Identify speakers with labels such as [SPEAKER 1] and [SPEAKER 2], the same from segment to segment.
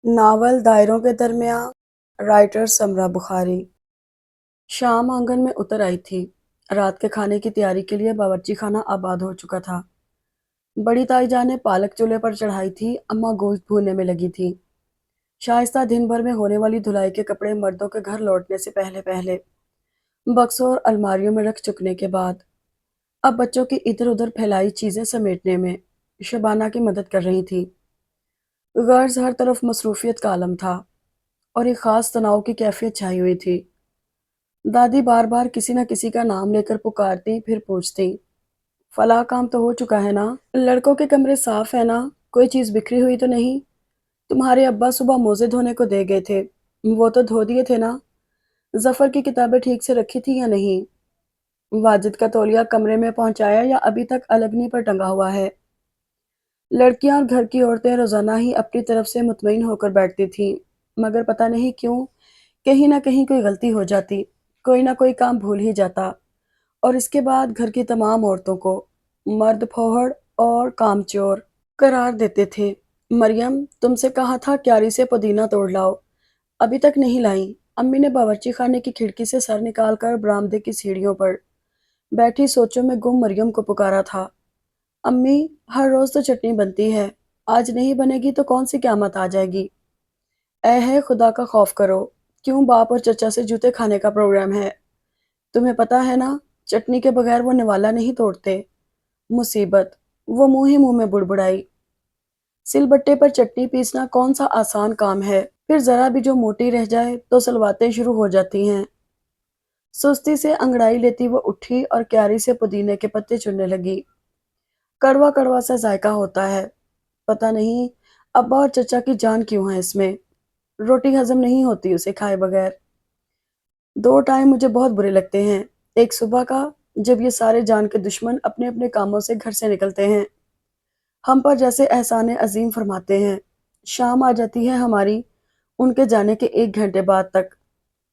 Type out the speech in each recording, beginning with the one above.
[SPEAKER 1] Novel دائروں کے درمیان writer سمرا بخاری۔ شام آنگن میں اتر آئی تھی۔ رات کے کھانے کی تیاری کے لیے باورچی خانہ آباد ہو چکا تھا۔ بڑی تائی جان نے پالک چولہے پر چڑھائی تھی، اماں گوشت بھوننے میں لگی تھی۔ شائستہ دن بھر میں ہونے والی دھلائی کے کپڑے مردوں کے گھر لوٹنے سے پہلے پہلے بکسوں اور الماریوں میں رکھ چکنے کے بعد اب بچوں کی ادھر ادھر پھیلائی چیزیں سمیٹنے میں شبانہ کی مدد کر رہی تھی۔ غرض ہر طرف مصروفیت کا عالم تھا اور ایک خاص تناؤ کی کیفیت چھائی ہوئی تھی۔ دادی بار بار کسی نہ کسی کا نام لے کر پکارتی، پھر پوچھتی، فلاں کام تو ہو چکا ہے نا؟ لڑکوں کے کمرے صاف ہے نا؟ کوئی چیز بکھری ہوئی تو نہیں؟ تمہارے ابا صبح موزے دھونے کو دے گئے تھے، وہ تو دھو دیے تھے نا؟ ظفر کی کتابیں ٹھیک سے رکھی تھی یا نہیں؟ واجد کا تولیہ کمرے میں پہنچایا یا ابھی تک الگنی پر ٹنگا ہوا ہے؟ لڑکیاں اور گھر کی عورتیں روزانہ ہی اپنی طرف سے مطمئن ہو کر بیٹھتی تھیں، مگر پتہ نہیں کیوں کہیں نہ کہیں کوئی غلطی ہو جاتی، کوئی نہ کوئی کام بھول ہی جاتا، اور اس کے بعد گھر کی تمام عورتوں کو مرد پھوہڑ اور کام چور قرار دیتے تھے۔ مریم، تم سے کہا تھا کیاری سے پودینہ توڑ لاؤ، ابھی تک نہیں لائیں۔ امی نے باورچی خانے کی کھڑکی سے سر نکال کر برآمدے کی سیڑھیوں پر بیٹھی سوچوں میں گم مریم کو پکارا تھا۔ امی، ہر روز تو چٹنی بنتی ہے، آج نہیں بنے گی تو کون سی قیامت آ جائے گی؟ اے ہے خدا کا خوف کرو، کیوں باپ اور چچا سے جوتے کھانے کا پروگرام ہے؟ تمہیں پتا ہے نا، چٹنی کے بغیر وہ نوالا نہیں توڑتے۔ مصیبت، وہ منہ ہی منہ میں بڑبڑائی۔ سل بٹے پر چٹنی پیسنا کون سا آسان کام ہے، پھر ذرا بھی جو موٹی رہ جائے تو سلواتیں شروع ہو جاتی ہیں۔ سستی سے انگڑائی لیتی وہ اٹھی اور کیاری سے پودینے کے پتے چننے لگی۔ کڑوا کڑوا سا ذائقہ ہوتا ہے، پتہ نہیں ابا اور چچا کی جان کیوں ہے اس میں، روٹی ہضم نہیں ہوتی اسے کھائے بغیر۔ دو ٹائم مجھے بہت برے لگتے ہیں، ایک صبح کا جب یہ سارے جان کے دشمن اپنے اپنے کاموں سے گھر سے نکلتے ہیں، ہم پر جیسے احسان عظیم فرماتے ہیں، شام آ جاتی ہے ہماری ان کے جانے کے 1 گھنٹے بعد تک،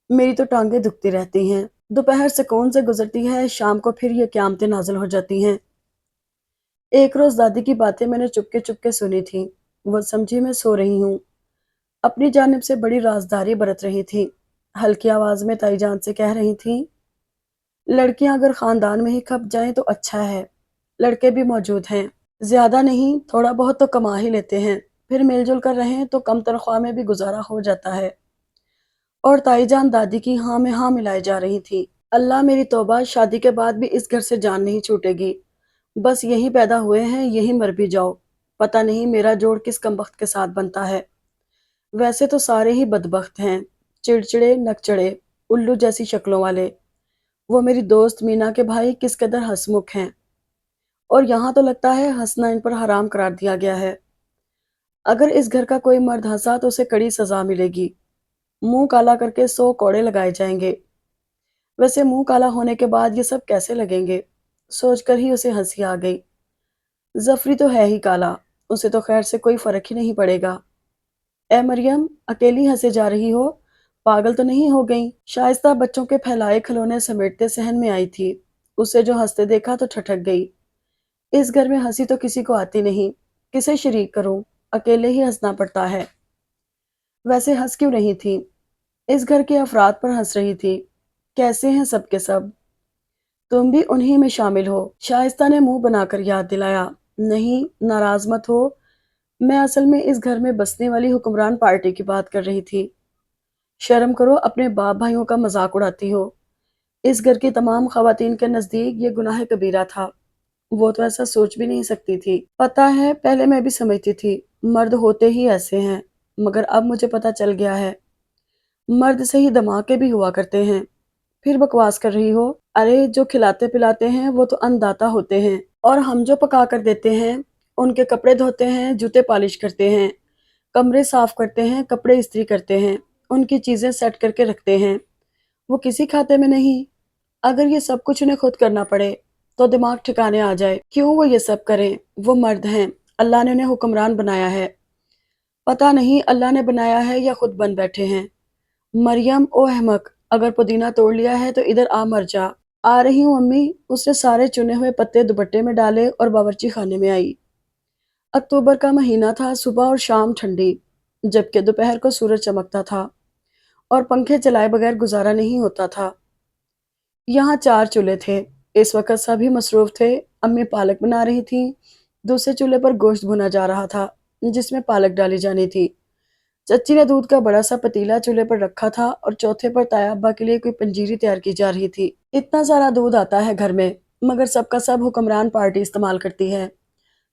[SPEAKER 1] میری تو ٹانگیں دکھتی رہتی ہیں، دوپہر سکون سے گزرتی ہے، شام کو پھر یہ قیامتیں نازل ہو جاتی ہیں۔ ایک روز دادی کی باتیں میں نے چپکے چپکے سنی تھیں، وہ سمجھی میں سو رہی ہوں، اپنی جانب سے بڑی رازداری برت رہی تھی، ہلکی آواز میں تائی جان سے کہہ رہی تھیں، لڑکیاں اگر خاندان میں ہی کھپ جائیں تو اچھا ہے، لڑکے بھی موجود ہیں، زیادہ نہیں تھوڑا بہت تو کما ہی لیتے ہیں، پھر مل جل کر رہیں تو کم تنخواہ میں بھی گزارا ہو جاتا ہے۔ اور تائی جان دادی کی ہاں میں ہاں ملائے جا رہی تھی۔ اللہ میری توبہ، شادی کے بعد بھی اس گھر سے جان نہیں چھوٹے گی، بس یہی پیدا ہوئے ہیں، یہی مر بھی جاؤ، پتہ نہیں میرا جوڑ کس کمبخت کے ساتھ بنتا ہے۔ ویسے تو سارے ہی بدبخت ہیں، چڑچڑے نکچڑے، الو جیسی شکلوں والے۔ وہ میری دوست مینا کے بھائی کس قدر ہنسمکھ ہیں، اور یہاں تو لگتا ہے ہنسنا ان پر حرام قرار دیا گیا ہے۔ اگر اس گھر کا کوئی مرد ہنسا تو اسے کڑی سزا ملے گی، منہ کالا کر کے 100 کوڑے لگائے جائیں گے۔ ویسے منہ کالا ہونے کے بعد یہ سب کیسے لگیں گے، سوچ کر ہی اسے ہنسی آ گئی۔ ظفری تو ہے ہی کالا، اسے تو خیر سے کوئی فرق ہی نہیں پڑے گا۔ اے مریم، اکیلی ہنسے جا رہی ہو، پاگل تو نہیں ہو گئی؟ شائستہ بچوں کے پھیلائے کھلونے سمیٹتے صحن میں آئی تھی، اسے جو ہنستے دیکھا تو ٹھٹک گئی۔ اس گھر میں ہنسی تو کسی کو آتی نہیں، کسے شریک کروں، اکیلے ہی ہنسنا پڑتا ہے۔ ویسے ہنس کیوں رہی تھی؟ اس گھر کے افراد پر ہنس رہی تھی، کیسے ہیں سب کے سب؟ تم بھی انہی میں شامل ہو، شائستہ نے منہ بنا کر یاد دلایا۔ نہیں، ناراض مت ہو، میں اصل میں اس گھر میں بسنے والی حکمران پارٹی کی بات کر رہی تھی۔ شرم کرو، اپنے باپ بھائیوں کا مذاق اڑاتی ہو، اس گھر کی تمام خواتین کے نزدیک یہ گناہ کبیرہ تھا، وہ تو ایسا سوچ بھی نہیں سکتی تھی۔ پتہ ہے پہلے میں بھی سمجھتی تھی مرد ہوتے ہی ایسے ہیں، مگر اب مجھے پتہ چل گیا ہے، مرد سے ہی دھماکے بھی ہوا کرتے ہیں۔ پھر بکواس کر رہی ہو؟ ارے جو کھلاتے پلاتے ہیں وہ تو انداتا ہوتے ہیں، اور ہم جو پکا کر دیتے ہیں، ان کے کپڑے دھوتے ہیں، جوتے پالش کرتے ہیں، کمرے صاف کرتے ہیں، کپڑے استری کرتے ہیں، ان کی چیزیں سیٹ کر کے رکھتے ہیں، وہ کسی کھاتے میں نہیں؟ اگر یہ سب کچھ انہیں خود کرنا پڑے تو دماغ ٹھکانے آ جائے، کیوں وہ یہ سب کریں؟ وہ مرد ہیں، اللہ نے انہیں حکمران بنایا ہے، پتہ نہیں اللہ نے بنایا ہے یا خود بن بیٹھے ہیں۔ مریم، او احمق، اگر پودینہ توڑ لیا ہے تو ادھر آ، مر جا۔ آ رہی ہوں امی۔ اس نے سارے چنے ہوئے پتے دوپٹے میں ڈالے اور باورچی خانے میں آئی۔ اکتوبر کا مہینہ تھا، صبح اور شام ٹھنڈی، जबकि दोपहर को सूरज चमकता था और पंखे चलाए बगैर गुजारा नहीं होता था। यहाँ 4 चूल्हे थे। इस वक्त सभी मसरूफ थे। अम्मी पालक बना रही थी। दूसरे चूल्हे पर गोश्त भुना जा रहा था, जिसमें पालक डाली जानी थी। चच्ची ने दूध का बड़ा सा पतीला चूल्हे पर रखा था और चौथे पर ताया अब्बा के लिए कोई पंजीरी तैयार की जा रही थी। इतना सारा दूध आता है घर में, मगर सबका सब हुक्मरान पार्टी इस्तेमाल करती है।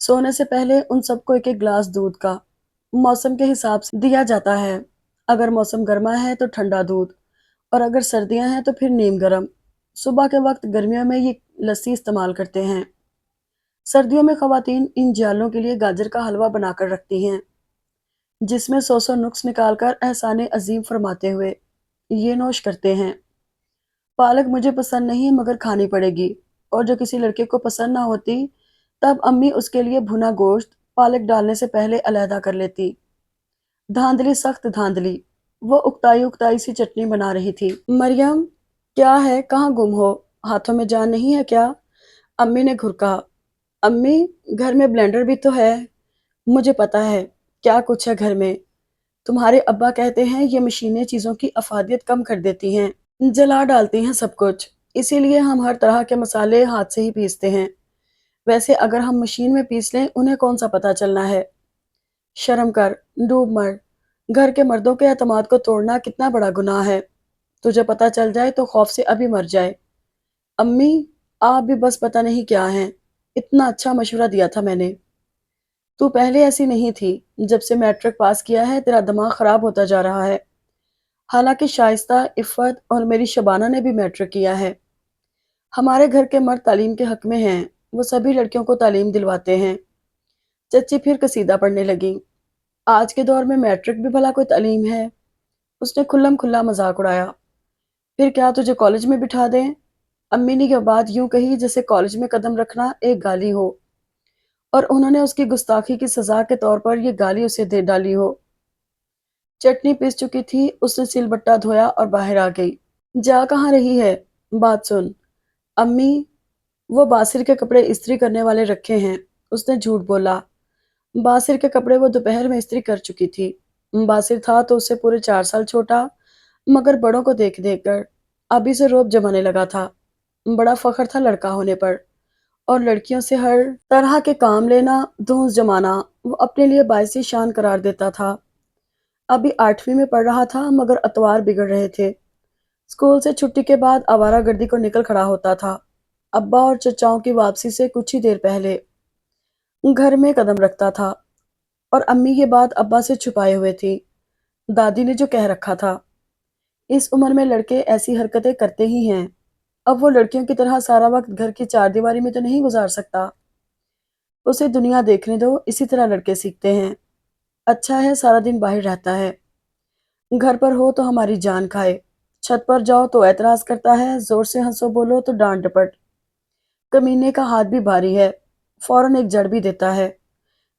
[SPEAKER 1] सोने से पहले उन सबको एक एक गिलास दूध का मौसम के हिसाब से दिया जाता है। अगर मौसम गर्मा है तो ठंडा दूध, और अगर सर्दियां हैं तो फिर नीम गर्म। सुबह के वक्त गर्मियों में ये लस्सी इस्तेमाल करते हैं। सर्दियों में खवातीन इन जालों के लिए गाजर का हलवा बनाकर रखती हैं, जिसमें सौ सौ नुक्स निकालकर एहसाने अजीम फरमाते हुए ये नोश करते हैं। पालक मुझे पसंद नहीं मगर खानी पड़ेगी, और जो किसी लड़के को पसंद ना होती तब अम्मी उसके लिए भुना गोश्त पालक डालने से पहले अलहदा कर लेती। धांधली, सख्त धांधली। वो उकताई उकताई सी चटनी बना रही थी। मरियम, क्या है, कहाँ गुम हो? हाथों में जान नहीं है क्या? अम्मी ने घुरका। अम्मी, घर में ब्लेंडर भी तो है। मुझे पता है क्या कुछ है घर में। तुम्हारे अब्बा कहते हैं ये मशीनें चीजों की अफादियत कम कर देती हैं, जला डालती हैं सब कुछ। इसीलिए हम हर तरह के मसाले हाथ से ही पीसते हैं। वैसे अगर हम मशीन में पीस लें उन्हें कौन सा पता चलना है। शर्म कर, डूब मर। घर के मर्दों के एतमाद को तोड़ना कितना बड़ा गुनाह है। तुझे पता चल जाए तो खौफ से अभी मर जाए। अम्मी, आप भी बस पता नहीं क्या हैं। इतना अच्छा मशवरा दिया था मैंने। तू पहले ऐसी नहीं थी। जब से मैट्रिक पास किया है तेरा दिमाग खराब होता जा रहा है। हालांकि शाइस्ता, इफ़्फ़त और मेरी शबाना ने भी मैट्रिक किया है। हमारे घर के मर्द तालीम के हक में हैं। वो सभी लड़कियों को तालीम दिलवाते हैं। चच्ची फिर कसीदा पढ़ने लगी। आज के दौर में मैट्रिक भी भला कोई तालीम है? उसने खुल्लम खुल्ला मजाक उड़ाया। फिर क्या तुझे कॉलेज में बिठा दें? अम्मी ने यह बात यूं कही जैसे कॉलेज में कदम रखना एक गाली हो, और उन्होंने उसकी गुस्ताखी की सजा के तौर पर यह गाली उसे दे डाली हो। चटनी पिस चुकी थी। उसने सिलबट्टा धोया और बाहर आ गई। जा कहाँ रही है? बात सुन। अम्मी, वो बासिर के कपड़े इस्त्री करने वाले रखे हैं। उसने झूठ बोला। बासिर के कपड़े वो दोपहर में इस्त्री कर चुकी थी। बासिर था तो उससे पूरे 4 साल छोटा, मगर बड़ों को देख देख कर अभी से रोब जमाने लगा था। बड़ा फख्र था लड़का होने पर, और लड़कियों से हर तरह के काम लेना, धौंस जमाना वो अपने लिए बाइसी शान करार देता था। अभी 8वीं में पढ़ रहा था मगर अतवार बिगड़ रहे थे। स्कूल से छुट्टी के बाद आवारागर्दी को निकल खड़ा होता था। अब्बा और चचाओं की वापसी से कुछ ही देर पहले घर में कदम रखता था, और अम्मी ये बात अब्बा से छुपाए हुए थी। दादी ने जो कह रखा था, इस उम्र में लड़के ऐसी हरकतें करते ही हैं। अब वो लड़कियों की तरह सारा वक्त घर की चारदीवारी में तो नहीं गुजार सकता। उसे दुनिया देखने दो, इसी तरह लड़के सीखते हैं। अच्छा है सारा दिन बाहर रहता है। घर पर हो तो हमारी जान खाए। छत पर जाओ तो एतराज करता है, जोर से हंसो बोलो तो डांट डपट। कमीने का हाथ भी भारी है, फौरन एक जड़ भी देता है।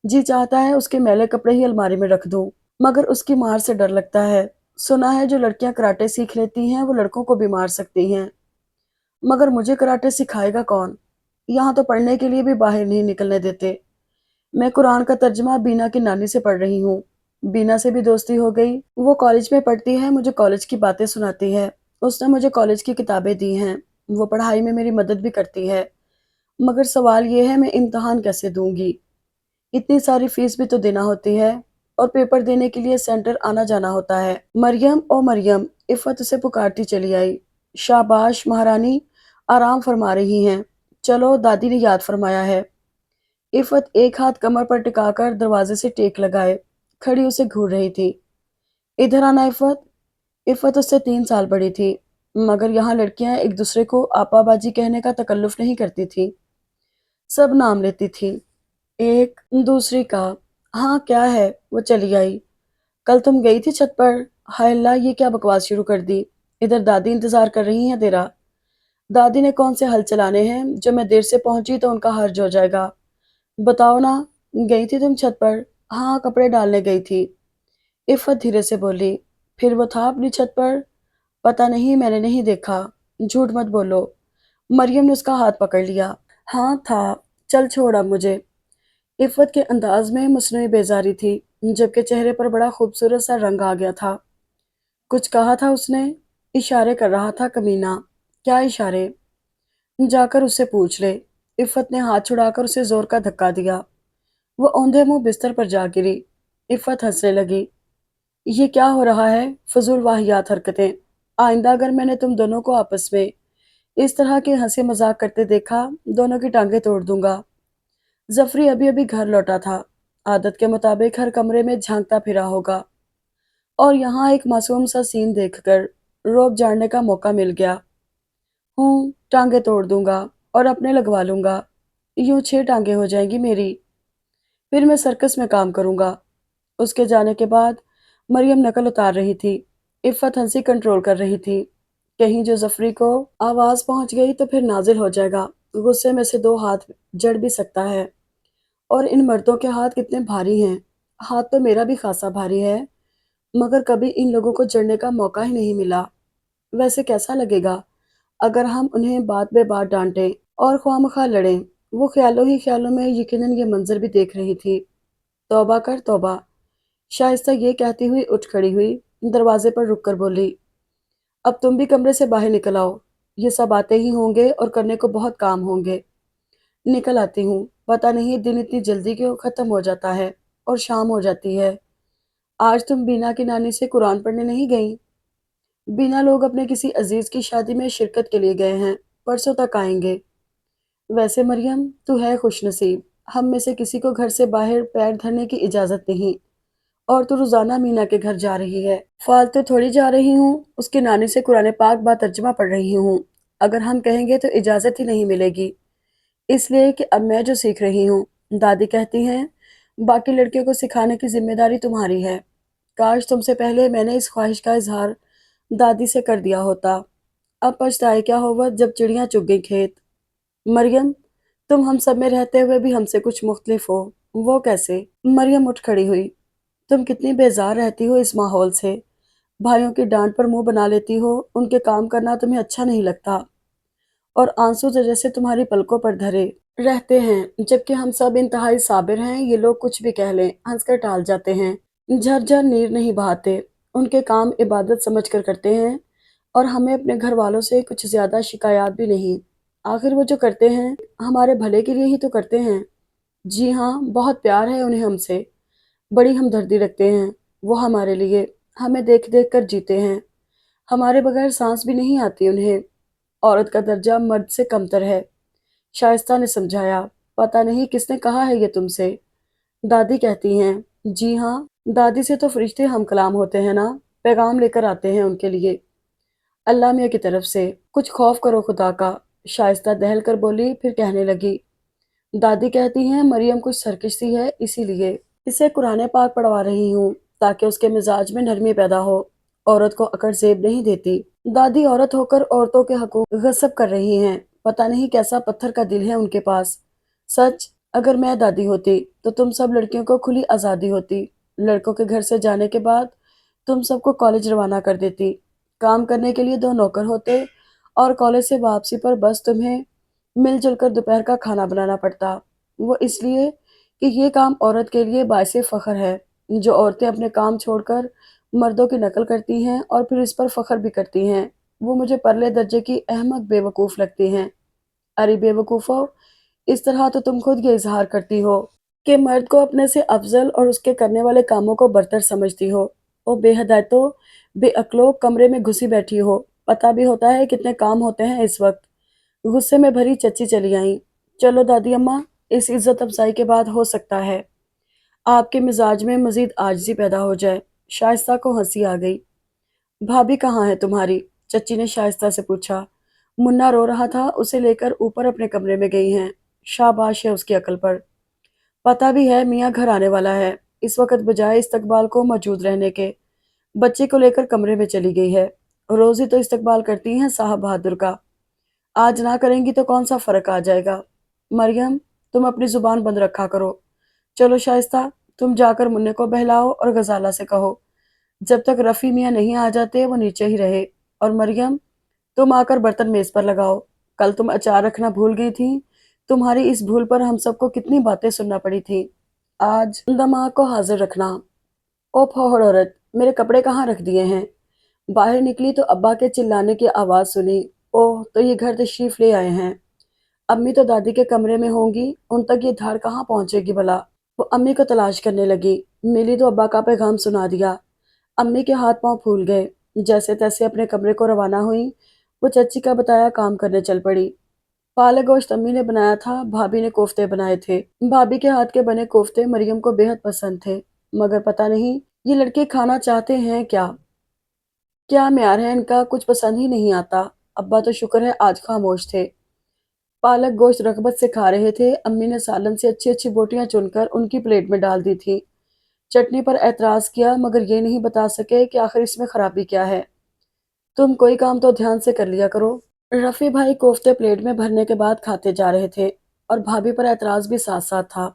[SPEAKER 1] जी चाहता है उसके मैले कपड़े ही अलमारी में रख दूं, मगर उसकी मार से डर लगता है। सुना है जो लड़कियां कराटे सीख लेती हैं वो लड़कों को भी मार सकती हैं, मगर मुझे कराटे सिखाएगा कौन? यहाँ तो पढ़ने के लिए भी बाहर नहीं निकलने देते। मैं कुरान का तर्जमा बीना की नानी से पढ़ रही हूँ। बीना से भी दोस्ती हो गई। वो कॉलेज में पढ़ती है, मुझे कॉलेज की बातें सुनाती है। उसने मुझे कॉलेज की किताबें दी हैं। वो पढ़ाई में मेरी मदद भी करती है। मगर सवाल ये है मैं इम्तिहान कैसे दूंगी? इतनी सारी फीस भी तो देना होती है, और पेपर देने के लिए सेंटर आना जाना होता है। मरियम, ओ मरियम, इफ़त उसे पुकारती चली आई। शाबाश महारानी, आराम फरमा रही हैं। चलो, दादी ने याद फरमाया है। इफ़त एक हाथ कमर पर टिकाकर दरवाजे से टेक लगाए खड़ी उसे घूर रही थी। इधर आना इफ़त। इफ़त उससे 3 साल बड़ी थी, मगर यहाँ लड़कियां एक दूसरे को आपाबाजी कहने का तकल्लुफ नहीं करती थी। सब नाम लेती थी, एक दूसरी का। हाँ क्या है? वो चली आई। कल तुम गई थी छत पर? हाय अल्लाह, ये क्या बकवास शुरू कर दी। इधर दादी इंतजार कर रही हैं तेरा। दादी ने कौन से हल चलाने हैं जो मैं देर से पहुंची तो उनका हर्ज हो जाएगा। बताओ ना, गई थी तुम छत पर? हाँ, कपड़े डालने गई थी। इफ़त धीरे से बोली। फिर वो था अपनी छत पर? पता नहीं, मैंने नहीं देखा। झूठ मत बोलो। मरियम ने उसका हाथ पकड़ लिया। हाँ था। चल छोड़ अब मुझे। इफ़त के अंदाज में मुस्नुई बेजारी थी। जबकि चेहरे पर बड़ा खूबसूरत सा रंग आ गया था। कुछ कहा था उसने? इशारे कर रहा था कमीना। क्या इशारे? जाकर उससे पूछ ले। इफ़त ने हाथ छुड़ाकर उसे जोर का धक्का दिया। वो औंधे मुंह बिस्तर पर जा गिरी। इफ़त हंसने लगी। ये क्या हो रहा है? फजूल वाहियात हरकतें। आइंदा अगर मैंने तुम दोनों को आपस में इस तरह के हंसी मजाक करते देखा, दोनों की टांगें तोड़ दूंगा। जफरी अभी अभी घर लौटा था। आदत के मुताबिक हर कमरे में झांकता फिरा होगा, और यहाँ एक मासूम सा सीन देखकर रोब जानने का मौका मिल गया। हूँ, टांगे तोड़ दूंगा और अपने लगवा लूंगा। यूं 6 टांगे हो जाएंगी मेरी। फिर मैं सर्कस में काम करूंगा। उसके जाने के बाद मरियम नकल उतार रही थी। इफ़त हंसी कंट्रोल कर रही थी। कहीं जो जफरी को आवाज पहुंच गई तो फिर नाजिल हो जाएगा। गुस्से में से 2 हाथ जड़ भी सकता है। और इन मर्दों के हाथ कितने भारी हैं। हाथ तो मेरा भी खासा भारी है, मगर कभी इन लोगों को जड़ने का मौका ही नहीं मिला। वैसे कैसा लगेगा अगर हम उन्हें बात बे बात डांटें और ख्वामखा लड़ें। वो ख्यालों ही ख्यालों में यकीनन ये मंजर भी देख रही थी। तौबा कर तौबा। शाइस्ता ये कहती हुई उठ खड़ी हुई, दरवाजे पर रुक कर बोली, अब तुम भी कमरे से बाहर निकल आओ। ये सब आते ही होंगे और करने को बहुत काम होंगे। निकल आती हूँ। पता नहीं दिन इतनी जल्दी क्यों खत्म हो जाता है और शाम हो जाती है। आज तुम बीना की नानी से कुरान पढ़ने नहीं गई? बीना लोग अपने किसी अजीज की शादी में शिरकत के लिए गए हैं। परसों तक आएंगे। वैसे मरियम, तू है खुशनसीब। हम में से किसी को घर से बाहर पैर धरने की इजाजत नहीं, और तू रोजाना मीना के घर जा रही है। फालतू थोड़ी जा रही हूँ, उसकी नानी से कुरान पाक बा तर्जुमा पढ़ रही हूँ। अगर हम कहेंगे तो इजाजत ही नहीं मिलेगी, इसलिए कि अब मैं जो सीख रही हूँ। दादी कहती हैं, बाकी लड़कियों को सिखाने की जिम्मेदारी तुम्हारी है। काश तुमसे पहले मैंने इस ख्वाहिश का इजहार दादी से कर दिया होता। अब पछताए क्या होगा जब चिड़ियां चुग गई खेत। मरियम, तुम हम सब में रहते हुए भी हमसे कुछ मुख्तलिफ हो। वो कैसे? मरियम उठ खड़ी हुई। तुम कितनी बेजार रहती हो इस माहौल से। भाइयों की डांट पर मुंह बना लेती हो। उनके काम करना तुम्हें अच्छा नहीं लगता, और आंसू तो जैसे तुम्हारी पलकों पर धरे रहते हैं, जबकि हम सब इंतहाई साबिर हैं। ये लोग कुछ भी कह लें, हंसकर टाल जाते हैं। झरझर नीर नहीं बहाते। उनके काम इबादत समझकर करते हैं, और हमें अपने घर वालों से कुछ ज्यादा शिकायत भी नहीं। आखिर वो जो करते हैं हमारे भले के लिए ही तो करते हैं। जी हाँ, बहुत प्यार है उन्हें हमसे। बड़ी हमदर्दी रखते हैं वो हमारे लिए। हमें देख देख कर जीते हैं। हमारे बगैर सांस भी नहीं आती उन्हें। औरत का दर्जा मर्द से कमतर है। शाइस्ता ने समझाया। पता नहीं किसने कहा है ये तुमसे? दादी कहती हैं। जी हाँ, दादी से तो फरिश्ते हम कलाम होते हैं ना, पैगाम लेकर आते हैं उनके लिए, अल्लाह मियाँ की तरफ से। कुछ खौफ करो खुदा का। शाइस्ता दहल कर बोली, फिर कहने लगी, दादी कहती हैं मरियम कुछ सरकश सी है, इसीलिए इसे कुरान पाक पढ़वा रही हूँ, ताकि उसके मिजाज में नरमी पैदा हो। औरत को अकड़ जेब नहीं देती। दादी औरत होकर औरतों के हकूक गस्ब कर रही हैं। पता नहीं कैसा पत्थर का दिल है उनके पास। सच, अगर मैं दादी होती तो तुम सब लड़कियों को खुली आज़ादी होती। लड़कों के घर से जाने के बाद तुम सबको कॉलेज रवाना कर देती। काम करने के लिए 2 नौकर होते, और कॉलेज से वापसी पर बस तुम्हें मिलजुल कर दोपहर का खाना बनाना पड़ता। वो इसलिए कि ये काम औरत के लिए बायसे फ़ख्र है। जो औरतें अपने काम छोड़कर मर्दों की नकल करती हैं और फिर इस पर फ़ख्र भी करती हैं, वो मुझे परले दर्जे की अहमक बेवकूफ़ लगती हैं। अरे बेवकूफ़ो, इस तरह तो तुम खुद ये इजहार करती हो कि मर्द को अपने से अफजल और उसके करने वाले कामों को बरतर समझती हो। ओ बेहदायतो, बेअक्लो, कमरे में घुसी बैठी हो। पता भी होता है कितने काम होते हैं इस वक्त। गुस्से में भरी चच्ची चली आई। चलो दादी अम्मा, इस इज्जत अफजाई के बाद हो सकता है आपके मिजाज में मजीद आजिज़ी पैदा हो जाए। शाइस्ता को हंसी आ गई। भाभी कहाँ है तुम्हारी? चच्ची ने शाइस्ता से पूछा। मुन्ना रो रहा था, उसे लेकर ऊपर अपने कमरे में गई हैं। शाबाश है उसकी अकल पर। पता भी है मियाँ घर आने वाला है। इस वक्त बजाय इस्तकबाल को मौजूद रहने के, बच्चे को लेकर कमरे में चली गई है। रोज ही तो इस्तकबाल करती हैं साहब बहादुर का। आज ना करेंगी तो कौन सा फर्क आ जाएगा। मरियम, तुम अपनी जुबान बंद रखा करो। चलो शाइस्ता, तुम जाकर मुन्ने को बहलाओ और गजाला से कहो जब तक रफ़ी मियाँ नहीं आ जाते वो नीचे ही रहे। और मरियम, तुम आकर बर्तन मेज पर लगाओ। कल तुम अचार रखना भूल गई थी। तुम्हारी इस भूल पर हम सबको कितनी बातें सुनना पड़ी थी। आज दिमाग को हाजिर रखना। ओ फौहड़ औरत, मेरे कपड़े कहाँ रख दिए हैं? बाहर निकली तो अब्बा के चिल्लाने की आवाज़ सुनी। ओह, तो ये घर तशरीफ़ ले आए हैं। अम्मी तो दादी के कमरे में होंगी, उन तक ये धाड़ कहाँ पहुँचेगी भला? वो अम्मी को तलाश करने लगी। मिली तो अब्बा का पैगाम सुना दिया। अम्मी के हाथ पांव फूल गए। जैसे तैसे अपने कमरे को रवाना हुई, वो चच्ची का बताया काम करने चल पड़ी। पालक गोश्त अम्मी ने बनाया था, भाभी ने कोफ्ते बनाए थे। भाभी के हाथ के बने कोफ्ते मरियम को बेहद पसंद थे, मगर पता नहीं ये लड़के खाना चाहते हैं क्या? क्या म्यार है इनका, कुछ पसंद ही नहीं आता। अब्बा तो शुक्र है आज खामोश थे। पालक गोश्त रगबत से खा रहे थे। अम्मी ने सालन से अच्छी अच्छी बोटियां चुनकर उनकी प्लेट में डाल दी थी। चटनी पर एतराज किया, मगर ये नहीं बता सके कि आखिर इसमें खराबी क्या है। तुम कोई काम तो ध्यान से कर लिया करो। रफी भाई कोफ्ते प्लेट में भरने के बाद खाते जा रहे थे, और भाभी पर एतराज भी साथ साथ था।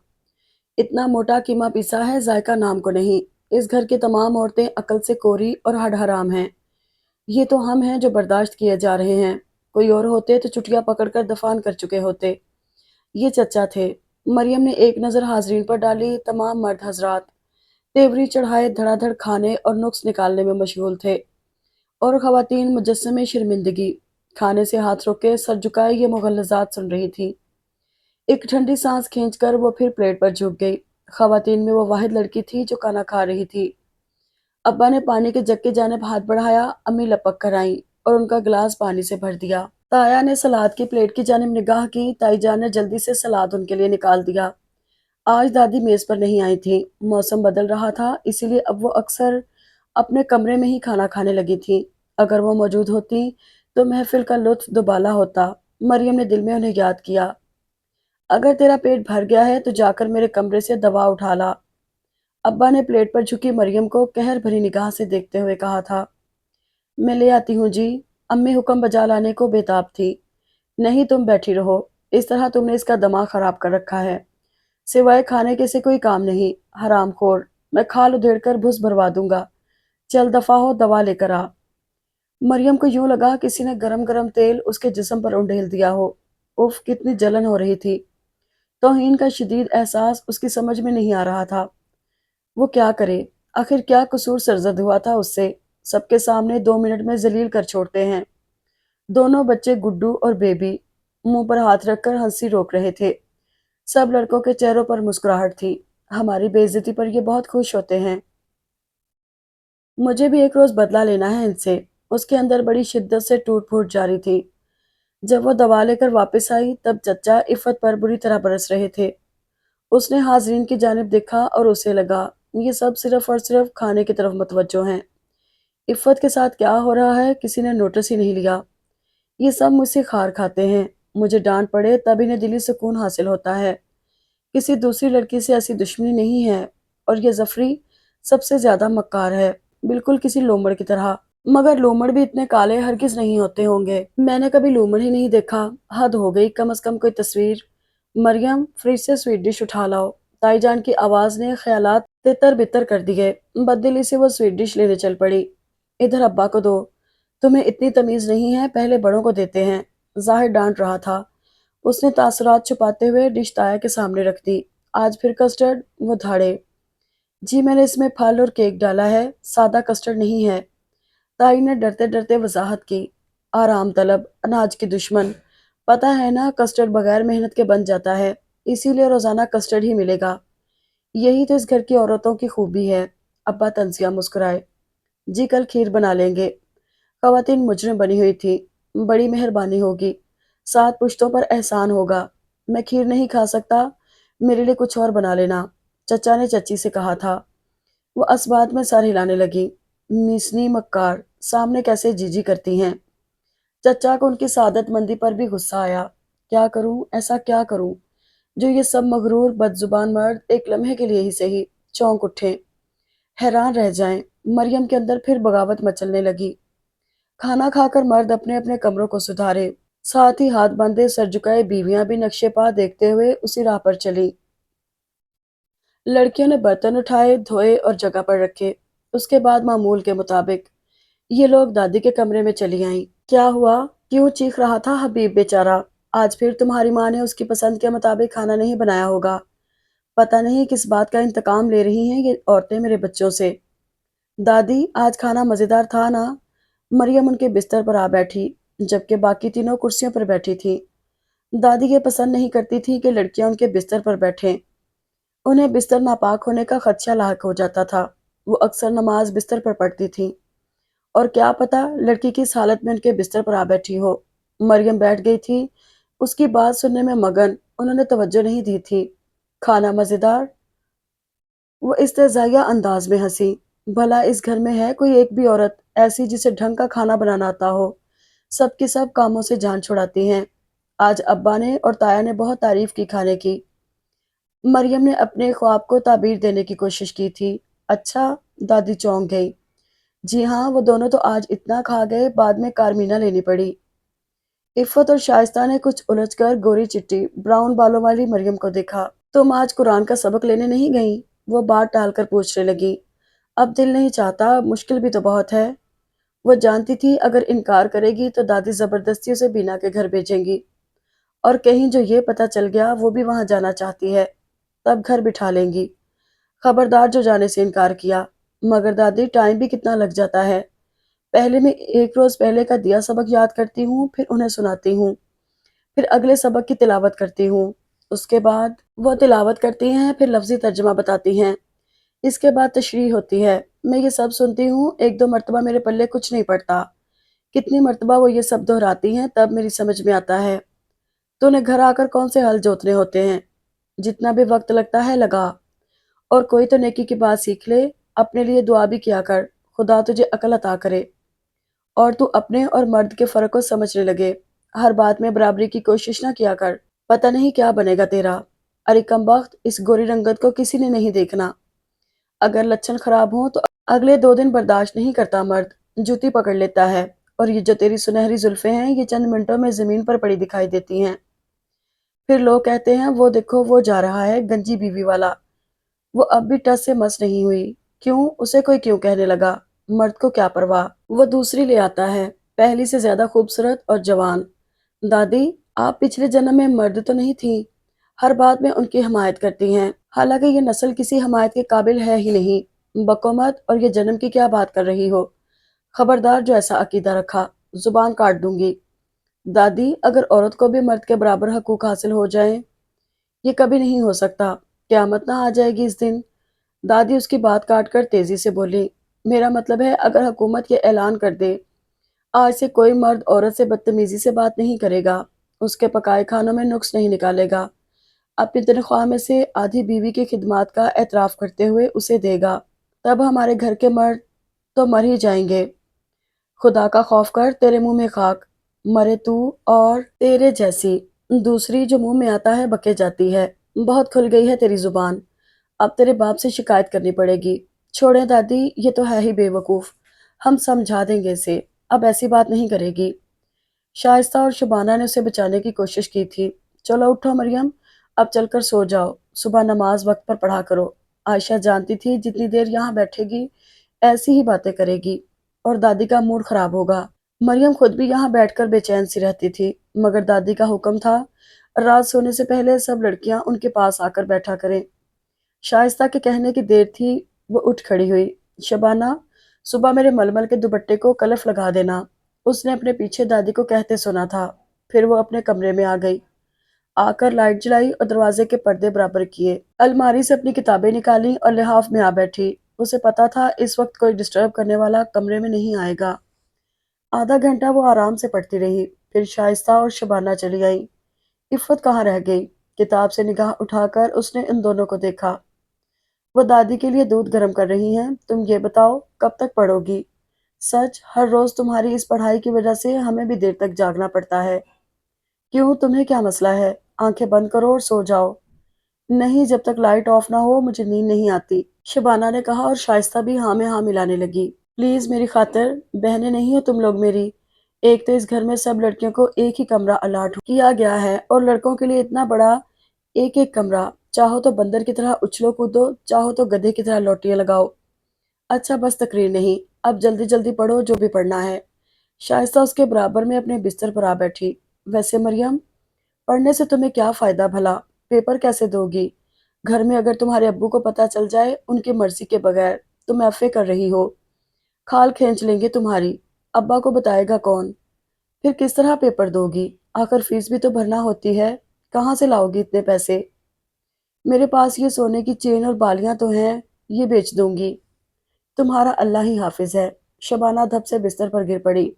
[SPEAKER 1] इतना मोटा कीमा पिसा है, जायका नाम को नहीं। इस घर की तमाम औरतें अकल से कोरी और हड हराम हैं। ये तो हम हैं जो बर्दाश्त किए जा रहे हैं। कोई और होते तो चुटिया पकड़कर दफान कर चुके होते। ये चचा थे। मरियम ने एक नज़र हाजरीन पर डाली। तमाम मर्द हजरात तेवरी चढ़ाए धड़ाधड़ खाने और नुक्स निकालने में मशगूल थे, और खवातीन मुजस्समे शर्मिंदगी खाने से हाथ रोके सर झुकाए ये मुगल्लजात सुन रही थी। एक ठंडी सांस खींचकर वो फिर प्लेट पर झुक गई। खवातीन में वो वाहिद लड़की थी जो खाना खा रही थी। अब्बा ने पानी के जग की जानिब हाथ बढ़ाया। अम्मी लपक कर आईं और उनका गिलास पानी से भर दिया। ताया ने सलाद की प्लेट की जानिब निगाह की। ताई जान ने जल्दी से सलाद उनके लिए निकाल दिया। आज दादी मेज पर नहीं आई थी। मौसम बदल रहा था, इसीलिए अब वो अक्सर अपने कमरे में ही खाना खाने लगी थी। अगर वो मौजूद होती तो महफिल का लुत्फ दुबाला होता। मरियम ने दिल में उन्हें याद किया। अगर तेरा पेट भर गया है तो जाकर मेरे कमरे से दवा उठा ला। अब्बा ने प्लेट पर झुकी मरियम को कहर भरी निगाह से देखते हुए कहा था। मैं ले आती हूँ जी। अम्मी हुक्म बजा लाने को बेताब थी। नहीं, तुम बैठी रहो। इस तरह तुमने इसका दिमाग खराब कर रखा है। सिवाय खाने के से कोई काम नहीं। हरामखोर, मैं खाल उधेड़ कर भुस भरवा दूंगा। चल दफा हो, दवा लेकर आ। मरियम को यूं लगा किसी ने गरम गरम तेल उसके जिस्म पर उंडेल दिया हो। उफ, कितनी जलन हो रही थी। तौहीन का शदीद एहसास उसकी समझ में नहीं आ रहा था। वो क्या करे? आखिर क्या कसूर सरजद हुआ था उससे? सबके सामने 2 मिनट में जलील कर छोड़ते हैं। दोनों बच्चे गुड्डू और बेबी मुंह पर हाथ रखकर हंसी रोक रहे थे। सब लड़कों के चेहरों पर मुस्कुराहट थी। हमारी बेइज्जती पर ये बहुत खुश होते हैं। मुझे भी एक रोज बदला लेना है इनसे। उसके अंदर बड़ी शिद्दत से टूट फूट जारी थी। जब वो दवा लेकर वापस आई तब चचा इफ़त पर बुरी तरह बरस रहे थे। उसने हाजरीन की जानिब देखा और उसे लगा ये सब सिर्फ और सिर्फ खाने की तरफ मुतवज्जो हैं। इफ़त के साथ क्या हो रहा है किसी ने नोटिस ही नहीं लिया। ये सब मुझसे खार खाते हैं। मुझे डांट पड़े तब इन्हें दिली सुकून हासिल होता है। किसी दूसरी लड़की से ऐसी दुश्मनी नहीं है। और ये जफरी सबसे ज्यादा मक्कार है, बिल्कुल किसी लोमड़ की तरह। मगर लोमड़ भी इतने काले हरगिज नहीं होते होंगे। मैंने कभी लोमड़ ही नहीं देखा। हद हो गई, कम से कम कोई तस्वीर। मरियम, फ्रिज से स्वीट डिश उठा लाओ। ताईजान की आवाज ने ख्यालात तितर बितर कर दिए। बददिली से वो स्वीट डिश लेने चल पड़ी। इधर अब्बा को दो। तुम्हें इतनी तमीज नहीं है, पहले बड़ों को देते हैं। जाहिर डांट रहा था। उसने तासुरात छुपाते हुए डिश ताया के सामने रख दी। आज फिर कस्टर्ड? वो धाड़े। जी, मैंने इसमें फल और केक डाला है, सादा कस्टर्ड नहीं है। ताई ने डरते डरते वजाहत की। आराम तलब, अनाज की दुश्मन। पता है ना, कस्टर्ड बगैर मेहनत के बन जाता है, इसीलिए रोजाना कस्टर्ड ही मिलेगा। यही तो इस घर की औरतों की खूबी है। अब्बा तंजिया मुस्कुराए। जी, कल खीर बना लेंगे। खवातीन मुजरिम बनी हुई थी। बड़ी मेहरबानी होगी। 7 पुश्तों पर एहसान होगा। मैं खीर नहीं खा सकता, मेरे लिए कुछ और बना लेना। चचा ने चची से कहा था। वो असबात में सर हिलाने लगी। मिसनी मक्कार, सामने कैसे जीजी करती हैं। चचा को उनकी सादत मंदी पर भी गुस्सा आया। क्या करूं, ऐसा क्या करूं जो ये सब मगरूर बदजुबान मर्द एक लम्हे के लिए ही सही चौंक उठे, हैरान रह जाएं। मरियम के अंदर फिर बगावत मचलने लगी। खाना खाकर मर्द अपने अपने कमरों को सुधारे। साथ ही हाथ बांधे सर झुकाए बीवियां भी नक्शे पा देखते हुए उसी राह पर चली। लड़कियों ने बर्तन उठाए, धोए और जगह पर रखे। उसके बाद मामूल के मुताबिक ये लोग दादी के कमरे में चली आईं। क्या हुआ? क्यों चीख रहा था हबीब बेचारा? आज फिर तुम्हारी माँ ने उसकी पसंद के मुताबिक खाना नहीं बनाया होगा। पता नहीं किस बात का इंतकाम ले रही हैं ये औरतें मेरे बच्चों से। दादी, आज खाना मजेदार था ना? मरियम उनके बिस्तर पर आ बैठी, जबकि बाकी तीनों कुर्सियों पर बैठी थी। दादी ये पसंद नहीं करती थी कि लड़कियां उनके बिस्तर पर बैठें। उन्हें बिस्तर नापाक होने का खदशा लाक हो जाता था। वो अक्सर नमाज बिस्तर पर पढ़ती थी, और क्या पता लड़की की इस हालत में उनके बिस्तर पर आ बैठी हो। मरियम बैठ गई थी, उसकी बात सुनने में मगन। उन्होंने तवज्जो नहीं दी थी। खाना मजेदार? वो इस्तेज़ाइया अंदाज में हंसी। भला इस घर में है कोई एक भी औरत ऐसी जिसे ढंग का खाना बनाना आता हो? सबकी सब कामों से जान छुड़ाती हैं। आज अब्बा ने और ताया ने बहुत तारीफ की खाने की। मरियम ने अपने ख्वाब को ताबीर देने की कोशिश की थी। अच्छा? दादी चौंक गई। जी हाँ, वो दोनों तो आज इतना खा गए, बाद में कारमीना लेनी पड़ी। इफ़्फ़त और शाइस्ता ने कुछ उलझकर गोरी चिट्टी ब्राउन बालों वाली मरियम को देखा। तुम आज कुरान का सबक लेने नहीं गईं? वो बात टालकर पूछने लगी। अब दिल नहीं चाहता, मुश्किल भी तो बहुत है। वो जानती थी अगर इनकार करेगी तो दादी जबरदस्ती उसे बीना के घर भेजेंगी, और कहीं जो ये पता चल गया वो भी वहां जाना चाहती है, तब घर बिठा लेंगी। खबरदार जो जाने से इनकार किया। मगर दादी, टाइम भी कितना लग जाता है। पहले मैं एक रोज पहले का दिया सबक याद करती हूँ, फिर उन्हें सुनाती हूँ, फिर अगले सबक की तिलावत करती हूँ। उसके बाद वो तिलावत करती हैं, फिर लफ्जी तर्जमा बताती हैं। इसके बाद तशरीह होती है। मैं ये सब सुनती हूँ, एक दो मर्तबा मेरे पल्ले कुछ नहीं पड़ता। कितनी मर्तबा वो ये सब दोहराती हैं, तब मेरी समझ में आता है। तो उन्हें घर आकर कौन से हल जोतने होते हैं? जितना भी वक्त लगता है लगा। और कोई तो नेकी की बात सीख ले। अपने लिए दुआ भी किया कर, खुदा तुझे अकल अता करे, और तू अपने और मर्द के फर्क को समझने लगे। हर बात में बराबरी की कोशिश ना किया कर, पता नहीं क्या बनेगा तेरा। अरे कमबख्त, इस गोरी रंगत को किसी ने नहीं देखना। अगर लक्षण खराब हों तो अगले 2 दिन बर्दाश्त नहीं करता मर्द, जूती पकड़ लेता है। और ये जो तेरी सुनहरी जुल्फें हैं, ये चंद मिनटों में जमीन पर पड़ी दिखाई देती हैं। फिर लोग कहते हैं वो देखो वो जा रहा है गंजी बीवी वाला। वो अब भी टस से मस नहीं हुई। क्यों? उसे कोई क्यों कहने लगा? मर्द को क्या परवाह, वो दूसरी ले आता है, पहली से ज्यादा खूबसूरत और जवान। दादी, आप पिछले जन्म में मर्द तो नहीं थी? हर बात में उनकी हमायत करती हैं, हालांकि ये नस्ल किसी हमायत के काबिल है ही नहीं। बको मत, और ये जन्म की क्या बात कर रही हो? खबरदार जो ऐसा अकीदा रखा, जुबान काट दूंगी। दादी, अगर औरत को भी मर्द के बराबर हकूक हासिल हो जाएं, ये कभी नहीं हो सकता। क्यामत ना आ जाएगी इस दिन? दादी उसकी बात काटकर तेजी से बोली। मेरा मतलब है, अगर हुकूमत ये ऐलान कर दे आज से कोई मर्द औरत से बदतमीजी से बात नहीं करेगा, उसके पकाए खानों में नुक्स नहीं निकालेगा, अपनी तनख्वाह में से आधी बीवी की खिदमात का एतराफ करते हुए उसे देगा, तब हमारे घर के मर्द तो मर ही जाएंगे। खुदा का खौफ कर, तेरे मुंह में खाक, मरे तू और तेरे जैसी दूसरी जो मुंह में आता है बके जाती है। बहुत खुल गई है तेरी जुबान, अब तेरे बाप से शिकायत करनी पड़ेगी। छोड़े दादी, ये तो है ही बेवकूफ, हम समझा देंगे इसे, अब ऐसी बात नहीं करेगी। शाइस्ता और शुबाना ने उसे बचाने की कोशिश की थी। चलो उठो मरियम, अब चलकर सो जाओ, सुबह नमाज वक्त पर पढ़ा करो। आयशा जानती थी जितनी देर यहाँ बैठेगी ऐसी ही बातें करेगी, और दादी का मूड खराब होगा। मरियम खुद भी यहाँ बैठकर बेचैन सी रहती थी, मगर दादी का हुक्म था रात सोने से पहले सब लड़कियां उनके पास आकर बैठा करें। शाइस्ता के कहने की देर थी, वो उठ खड़ी हुई। शबाना, सुबह मेरे मलमल के दुपट्टे को कलफ लगा देना, उसने अपने पीछे दादी को कहते सुना था। फिर वो अपने कमरे में आ गई, आकर लाइट जलाई और दरवाजे के पर्दे बराबर किए। अलमारी से अपनी किताबें निकाली और लिहाफ में आ बैठी। उसे पता था इस वक्त कोई डिस्टर्ब करने वाला कमरे में नहीं आएगा। आधा घंटा वो आराम से पढ़ती रही, फिर शाइस्ता और शबाना चली आई। इफ़्फ़त कहाँ रह गई? किताब से निगाह उठाकर उसने इन दोनों को देखा। वो दादी के लिए दूध गर्म कर रही हैं। तुम ये बताओ, कब तक पढ़ोगी? सच, हर रोज तुम्हारी इस पढ़ाई की वजह से हमें भी देर तक जागना पड़ता है। क्यों, तुम्हें क्या मसला है? आंखें बंद करो और सो जाओ। नहीं, जब तक लाइट ऑफ ना हो मुझे नींद नहीं आती, शबाना ने कहा, और शाइस्ता भी हाँ में हाँ मिलाने लगी। प्लीज मेरी खातिर, बहनें नहीं हो तुम लोग मेरी। एक तो इस घर में सब लड़कियों को एक ही कमरा अलाट किया गया है, और लड़कों के लिए इतना बड़ा एक एक कमरा। चाहो तो बंदर की तरह उछलो कूदो, चाहो तो गधे की तरह लोटियां लगाओ। अच्छा बस तकरीर नहीं, अब जल्दी जल्दी पढ़ो जो भी पढ़ना है। शाइस्ता उसके बराबर में अपने बिस्तर पर आ बैठी। वैसे मरियम, पढ़ने से तुम्हें क्या फायदा भला? पेपर कैसे दोगी? घर में अगर तुम्हारे अब्बू को पता चल जाए उनकी मर्जी के बगैर तुम एफए कर रही हो, खाल खींच लेंगे तुम्हारी। अब्बा को बताएगा कौन? फिर किस तरह पेपर दोगी? आखिर फीस भी तो भरना होती है। कहाँ से लाओगी इतने पैसे? मेरे पास ये सोने की चेन और बालियां तो हैं, ये बेच दूंगी। तुम्हारा अल्लाह ही हाफिज है। शबाना धप से बिस्तर पर गिर पड़ी।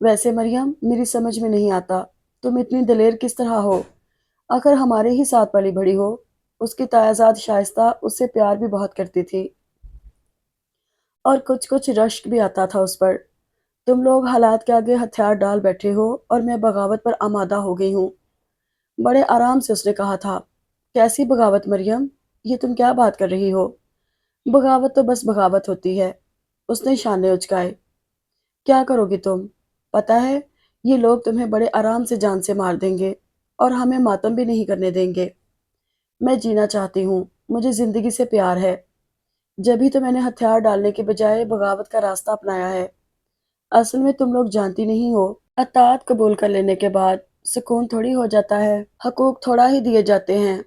[SPEAKER 1] वैसे मरियम, मेरी समझ में नहीं आता, तुम इतनी दलेर किस तरह हो? आखिर हमारे ही साथ पली बड़ी हो। उसकी तायाजाद शाइस्ता उससे प्यार भी बहुत करती थी और कुछ कुछ रश्क भी आता था उस पर। तुम लोग हालात के आगे हथियार डाल बैठे हो और मैं बगावत पर आमादा हो गई हूँ। बड़े आराम से उसने कहा था। कैसी बगावत मरियम? ये तुम क्या बात कर रही हो? बगावत तो बस बगावत होती है। उसने शाने उचकाए। क्या करोगी तुम? पता है, ये लोग तुम्हें बड़े आराम से जान से मार देंगे और हमें मातम भी नहीं करने देंगे। मैं जीना चाहती हूँ, मुझे जिंदगी से प्यार है। जभी तो मैंने हथियार डालने के बजाय बगावत का रास्ता अपनाया है। असल में तुम लोग जानती नहीं हो, अतात कबूल कर लेने के बाद सुकून थोड़ी हो जाता है, हकूक थोड़ा ही दिए जाते हैं।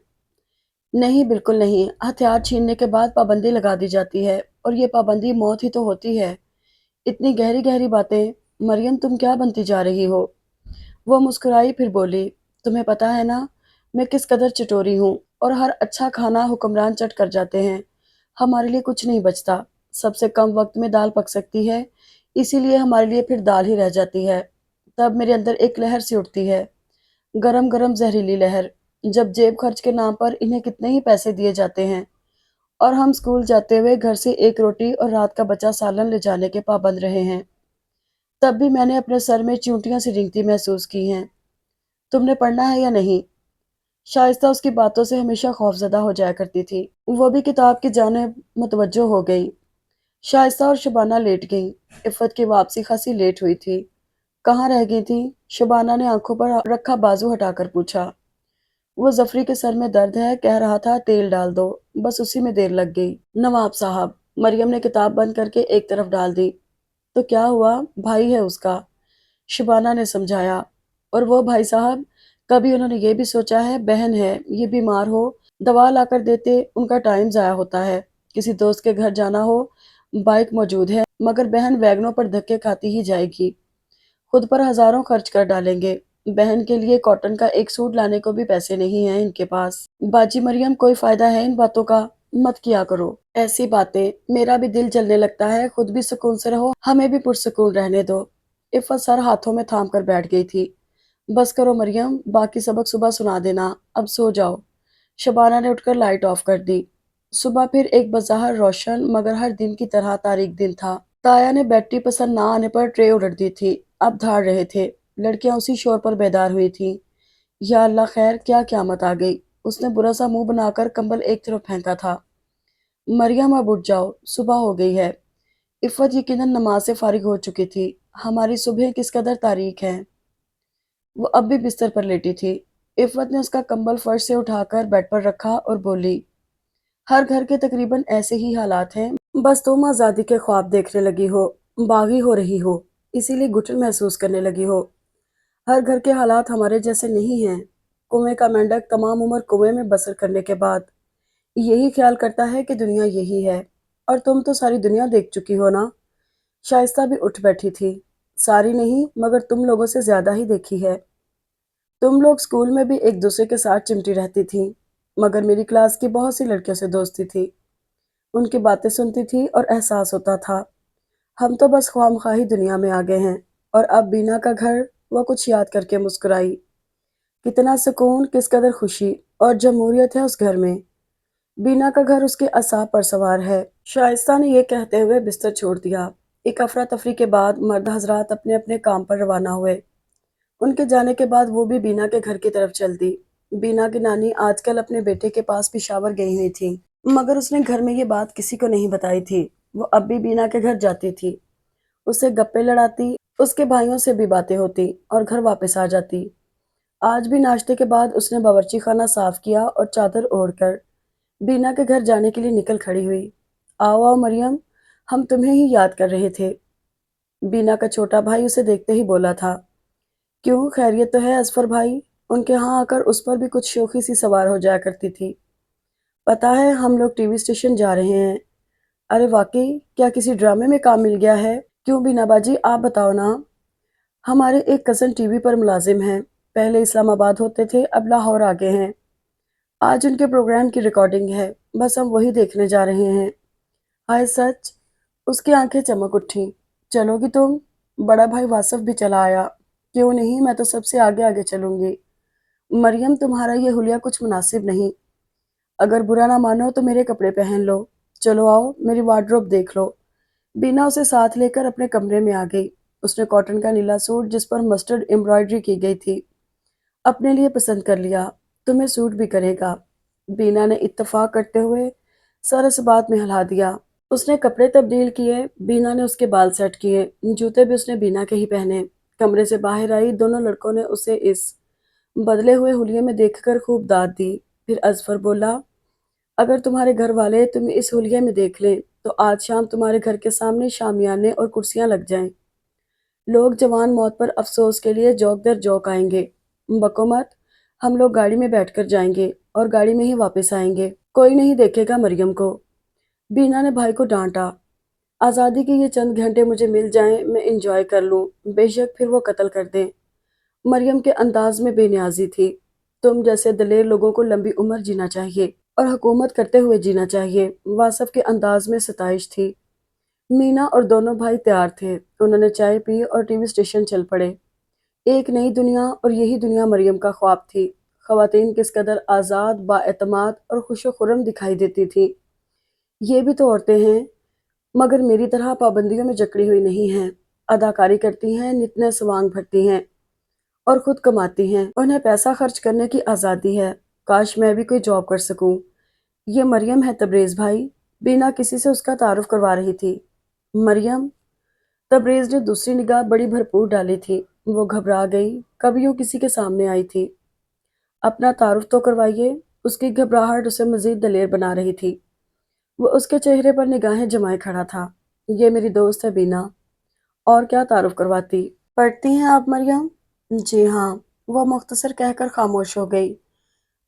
[SPEAKER 1] नहीं, बिल्कुल नहीं। हथियार छीनने के बाद पाबंदी लगा दी जाती है और ये पाबंदी मौत ही तो होती है। इतनी गहरी गहरी बातें। मरियम, तुम क्या बनती जा रही हो? वो मुस्कुराई, फिर बोली, तुम्हें पता है ना, मैं किस कदर चटोरी हूँ और हर अच्छा खाना हुक्मरान चट कर जाते हैं। हमारे लिए कुछ नहीं बचता। सबसे कम वक्त में दाल पक सकती है, इसीलिए हमारे लिए फिर दाल ही रह जाती है। तब मेरे अंदर एक लहर सी उठती है, गरम गरम जहरीली लहर। जब जेब खर्च के नाम पर इन्हें कितने ही पैसे दिए जाते हैं और हम स्कूल जाते हुए घर से एक रोटी और रात का बचा सालन ले जाने के पाबंद रहे हैं, तब भी मैंने अपने सर में चींटियां सी रेंगती महसूस की हैं। तुमने पढ़ना है या नहीं? शाइस्ता उसकी बातों से हमेशा खौफजदा हो जाया करती थी। वो भी किताब की जानिब मुतवज्जो हो गई। शाइस्ता और शबाना लेट गईं। इफ़त की वापसी खासी लेट हुई थी। कहाँ रह गई थी? शबाना ने आंखों पर रखा बाजू हटाकर पूछा। वो जफरी के सर में दर्द है, कह रहा था तेल डाल दो, बस उसी में देर लग गई। नवाब साहब, मरियम ने किताब बंद करके एक तरफ डाल दी। तो क्या हुआ? भाई है उसका, शबाना ने समझाया। और वो भाई साहब, कभी उन्होंने ये भी सोचा है, बहन है, ये बीमार हो, दवा लाकर देते, उनका टाइम ज़ाया होता है। किसी दोस्त के घर जाना हो, बाइक मौजूद है, मगर बहन वैगनों पर धक्के खाती ही जाएगी। खुद पर हजारों खर्च कर डालेंगे। बहन के लिए कॉटन का एक सूट लाने को भी पैसे नहीं हैं इनके पास। बाजी मरियम, कोई फायदा है इन बातों का? मत किया करो ऐसी बातें। मेरा भी दिल जलने लगता है। खुद भी सुकून से रहो, हमें भी पुरसुकून रहने दो। इफ़त सर हाथों में थाम कर बैठ गई थी। बस करो मरियम, बाकी सबक सुबह सुना देना, अब सो जाओ। शबाना ने उठकर लाइट ऑफ कर दी। सुबह फिर एक बज़ाहिर रोशन मगर हर दिन की तरह तारीख दिन था। ताया ने बैटरी पसंद ना आने पर ट्रे उलट दी थी। अब धाड़ रहे थे। लड़कियां उसी शोर पर बेदार हुई थीं। या अल्लाह खैर, क्या क़यामत आ गई। उसने बुरा सा मुंह बनाकर कंबल एक तरफ फेंका था। मरियम, अब उठ जाओ, सुबह हो गई है। इफ़त यकीनन नमाज से फारिग हो चुकी थी। हमारी सुबह किस कदर तारीख है। वो अब भी बिस्तर पर लेटी थी। इफ़त ने उसका कंबल फर्श से उठाकर बेड पर रखा और बोली, हर घर के तकरीबन ऐसे ही हालात हैं। बस तुम आज़ादी के ख्वाब देखने लगी हो, बागी हो रही हो, इसीलिए घुटन महसूस करने लगी हो। हर घर के हालात हमारे जैसे नहीं हैं। कुएं का मेंढक तमाम उम्र कुएं में बसर करने के बाद यही ख्याल करता है कि दुनिया यही है। और तुम तो सारी दुनिया देख चुकी हो ना। शाइस्ता भी उठ बैठी थी। सारी नहीं, मगर तुम लोगों से ज्यादा ही देखी है। तुम लोग स्कूल में भी एक दूसरे के साथ चिमटी रहती थी, मगर मेरी क्लास की बहुत सी लड़कियों से दोस्ती थी। उनकी बातें सुनती थी और एहसास होता था, हम तो बस ख्वामखाही दुनिया में आ गए हैं। और अब बीना का घर, वह कुछ याद करके मुस्कुराई। कितना सुकून, किस कदर खुशी और जमहूरियत है उस घर में। बीना का घर उसके असाब पर सवार है। शाइस्ता ने यह कहते हुए बिस्तर छोड़ दिया। एक अफरा तफरी के बाद मर्द हजरात अपने अपने काम पर रवाना हुए। उनके जाने के बाद वो भी बीना के घर की तरफ चल दी। बीना की नानी आजकल अपने बेटे के पास पिशावर गई हुई थी, मगर उसने घर में ये बात किसी को नहीं बताई थी। वो अब भी बीना के घर जाती थी, उससे गप्पे लड़ाती, उसके भाइयों से भी बातें होती और घर वापस आ जाती। आज भी नाश्ते के बाद उसने बावर्ची खाना साफ किया और चादर ओढ़कर बीना के घर जाने के लिए निकल खड़ी हुई। आओ आओ मरियम, हम तुम्हें ही याद कर रहे थे। बीना का छोटा भाई उसे देखते ही बोला था। क्यों, खैरियत तो है असफर भाई? उनके यहाँ आकर उस पर भी कुछ शोखी सी सवार हो जाया करती थी। पता है, हम लोग टीवी स्टेशन जा रहे हैं। अरे वाकई, क्या किसी ड्रामे में काम मिल गया है? क्यों बीना बाजी, आप बताओ ना। हमारे एक कज़न टीवी पर मुलाजिम हैं। पहले इस्लामाबाद होते थे, अब लाहौर आ गए हैं। आज उनके प्रोग्राम की रिकॉर्डिंग है। बस हम वही देखने जा रहे हैं। हाय सच! उसकी आंखें चमक उठी। चलोगी तुम? बड़ा भाई वासफ भी चला आया। क्यों नहीं, मैं तो सबसे आगे आगे चलूंगी। मरियम, तुम्हारा ये हुलिया कुछ मुनासिब नहीं। अगर बुरा ना मानो तो मेरे कपड़े पहन लो। चलो आओ, मेरी वार्डरोब देख लो। बीना उसे साथ लेकर अपने कमरे में आ गई। उसने कॉटन का नीला सूट जिस पर मस्टर्ड एम्ब्रॉयडरी की गई थी अपने लिए पसंद कर लिया। तुम्हें सूट भी करेगा। बीना ने इत्तेफाक करते हुए सर इस बात में हिला दिया। उसने कपड़े तब्दील किए, बीना ने उसके बाल सेट किए, जूते भी उसने बीना के ही पहने। कमरे से बाहर आई, दोनों लड़कों ने उसे इस बदले हुए हुलिये में देखकर खूब दाद दी। फिर अजफर बोला, अगर तुम्हारे घर वाले तुम्हें इस हुलिये में देख लें तो आज शाम तुम्हारे घर के सामने शामियाने और कुर्सियां लग जाएं। लोग जवान मौत पर अफसोस के लिए जौक दर जौक आएंगे। बको मत, हम लोग गाड़ी में बैठकर जाएंगे और गाड़ी में ही वापस आएंगे। कोई नहीं देखेगा मरियम को। बीना ने भाई को डांटा। आज़ादी के ये चंद घंटे मुझे मिल जाएं, मैं इंजॉय कर लूं। बेशक फिर वो कत्ल कर दें। मरियम के अंदाज में बेनियाजी थी। तुम जैसे दलेर लोगों को लंबी उम्र जीना चाहिए और हुकूमत करते हुए जीना चाहिए। वासफ के अंदाज में सताइश थी। मीना और दोनों भाई तैयार थे। उन्होंने चाय पी और टीवी स्टेशन चल पड़े। एक नई दुनिया, और यही दुनिया मरियम का ख्वाब थी। ख़वातीन किस कदर आज़ाद, बाएतमाद और खुशो खुर्रम दिखाई देती थी। ये भी तो औरतें हैं, मगर मेरी तरह पाबंदियों में जकड़ी हुई नहीं हैं। अदाकारी करती हैं, नित्य स्वांग भरती हैं और खुद कमाती हैं। उन्हें पैसा खर्च करने की आज़ादी है। काश मैं भी कोई जॉब कर सकूं। ये मरियम है तबरेज़ भाई। बिना किसी से उसका तारुफ करवा रही थी। मरियम? तबरेज़ ने दूसरी निगाह बड़ी भरपूर डाली थी। वो घबरा गई। कभी यूं किसी के सामने आई थी। अपना तारुफ तो करवाइए। उसकी घबराहट उसे मजीद दलेर बना रही थी। वो उसके चेहरे पर निगाहें जमाए खड़ा था। ये मेरी दोस्त है बीना। और क्या तारुफ करवाती। पढ़ती हैं आप मरियम? जी हाँ। वो मुख्तसर कहकर खामोश हो गई।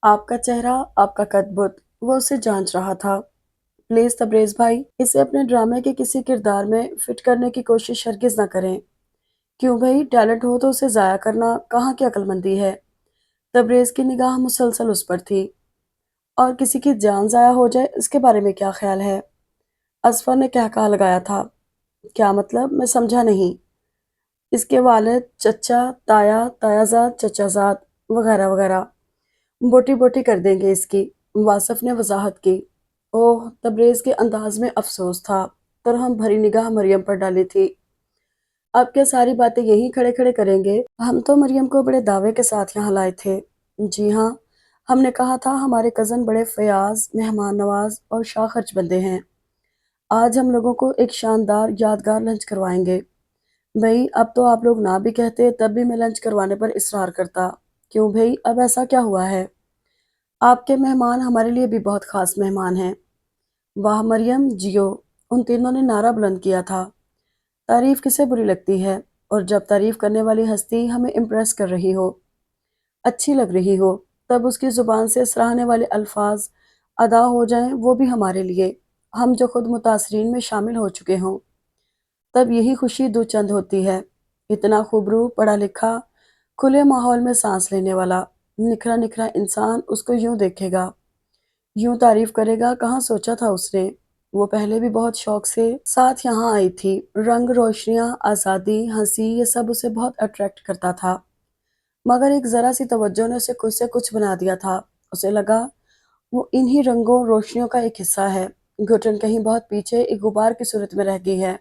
[SPEAKER 1] आपका चेहरा, आपका कद-बुत। वो उसे जांच रहा था। प्लीज तबरेज़ भाई, इसे अपने ड्रामे के किसी किरदार में फिट करने की कोशिश हरगिज ना करें। क्यों भाई, टैलेंट हो तो उसे जाया करना कहाँ की अक्लमंदी है। तबरेज़ की निगाह मुसलसल उस पर थी। और किसी की जान जाया हो जाए, इसके बारे में क्या ख्याल है? असफर ने क्या कहा लगाया था। क्या मतलब, मैं समझा नहीं। इसके वालिद, चचा, ताया, तायाजाद, चचाजाद वगैरह वगैरह बोटी बोटी कर देंगे इसकी। वासफ ने वजाहत की। ओह, तबरेज़ के अंदाज में अफसोस था। तरहम भरी निगाह मरियम पर डाली थी। अब क्या सारी बातें यहीं खड़े खड़े करेंगे? हम तो मरियम को बड़े दावे के साथ यहाँ लाए थे। जी हाँ, हमने कहा था हमारे कज़न बड़े फयाज, मेहमान नवाज और शाखर्च बंदे हैं। आज हम लोगों को एक शानदार यादगार लंच करवाएंगे। भई, अब तो आप लोग ना भी कहते तब भी मैं लंच करवाने पर इसरार करता। क्यों भई, अब ऐसा क्या हुआ है? आपके मेहमान हमारे लिए भी बहुत खास मेहमान हैं। वाह मरियम, जियो! उन तीनों ने नारा बुलंद किया था। तारीफ किसे बुरी लगती है, और जब तारीफ करने वाली हस्ती हमें इम्प्रेस कर रही हो, अच्छी लग रही हो, तब उसकी ज़ुबान से सराहने वाले अल्फाज अदा हो जाएं, वो भी हमारे लिए, हम जो खुद मुतासरीन में शामिल हो चुके हों। तब यही खुशी दो चंद होती है। इतना खूबरू, पढ़ा लिखा, खुले माहौल में सांस लेने वाला, निखरा निखरा इंसान उसको यूं देखेगा, यूं तारीफ करेगा, कहाँ सोचा था उसने। वो पहले भी बहुत शौक से साथ यहाँ आई थी। रंग, रोशनियाँ, आज़ादी, हंसी, ये सब उसे बहुत अट्रैक्ट करता था। मगर एक जरा सी तवज्जो ने उसे कुछ से कुछ बना दिया था। उसे लगा वो इन्हीं रंगों, रोशनियों का एक हिस्सा है। घुटन कहीं बहुत पीछे एक गुबार की सूरत में रह गई है।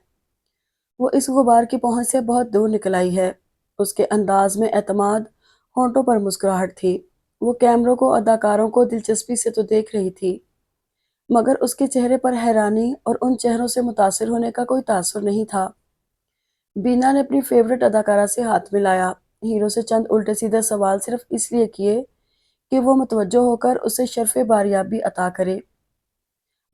[SPEAKER 1] वो इस गुबार की पहुंच से बहुत दूर निकल आई है। उसके अंदाज में एतमाद, होंठों पर मुस्कुराहट थी। वो कैमरों को, अदाकारों को दिलचस्पी से तो देख रही थी, मगर उसके चेहरे पर हैरानी और उन चेहरों से मुतासिर होने का कोई तासुर नहीं था। बीना ने अपनी फेवरेट अदाकारा से हाथ मिलाया। हीरो से चंद उल्टे सीधे सवाल सिर्फ इसलिए किए कि वो मुतवज्जो होकर उसे शर्फ़े बारियाबी अता करे।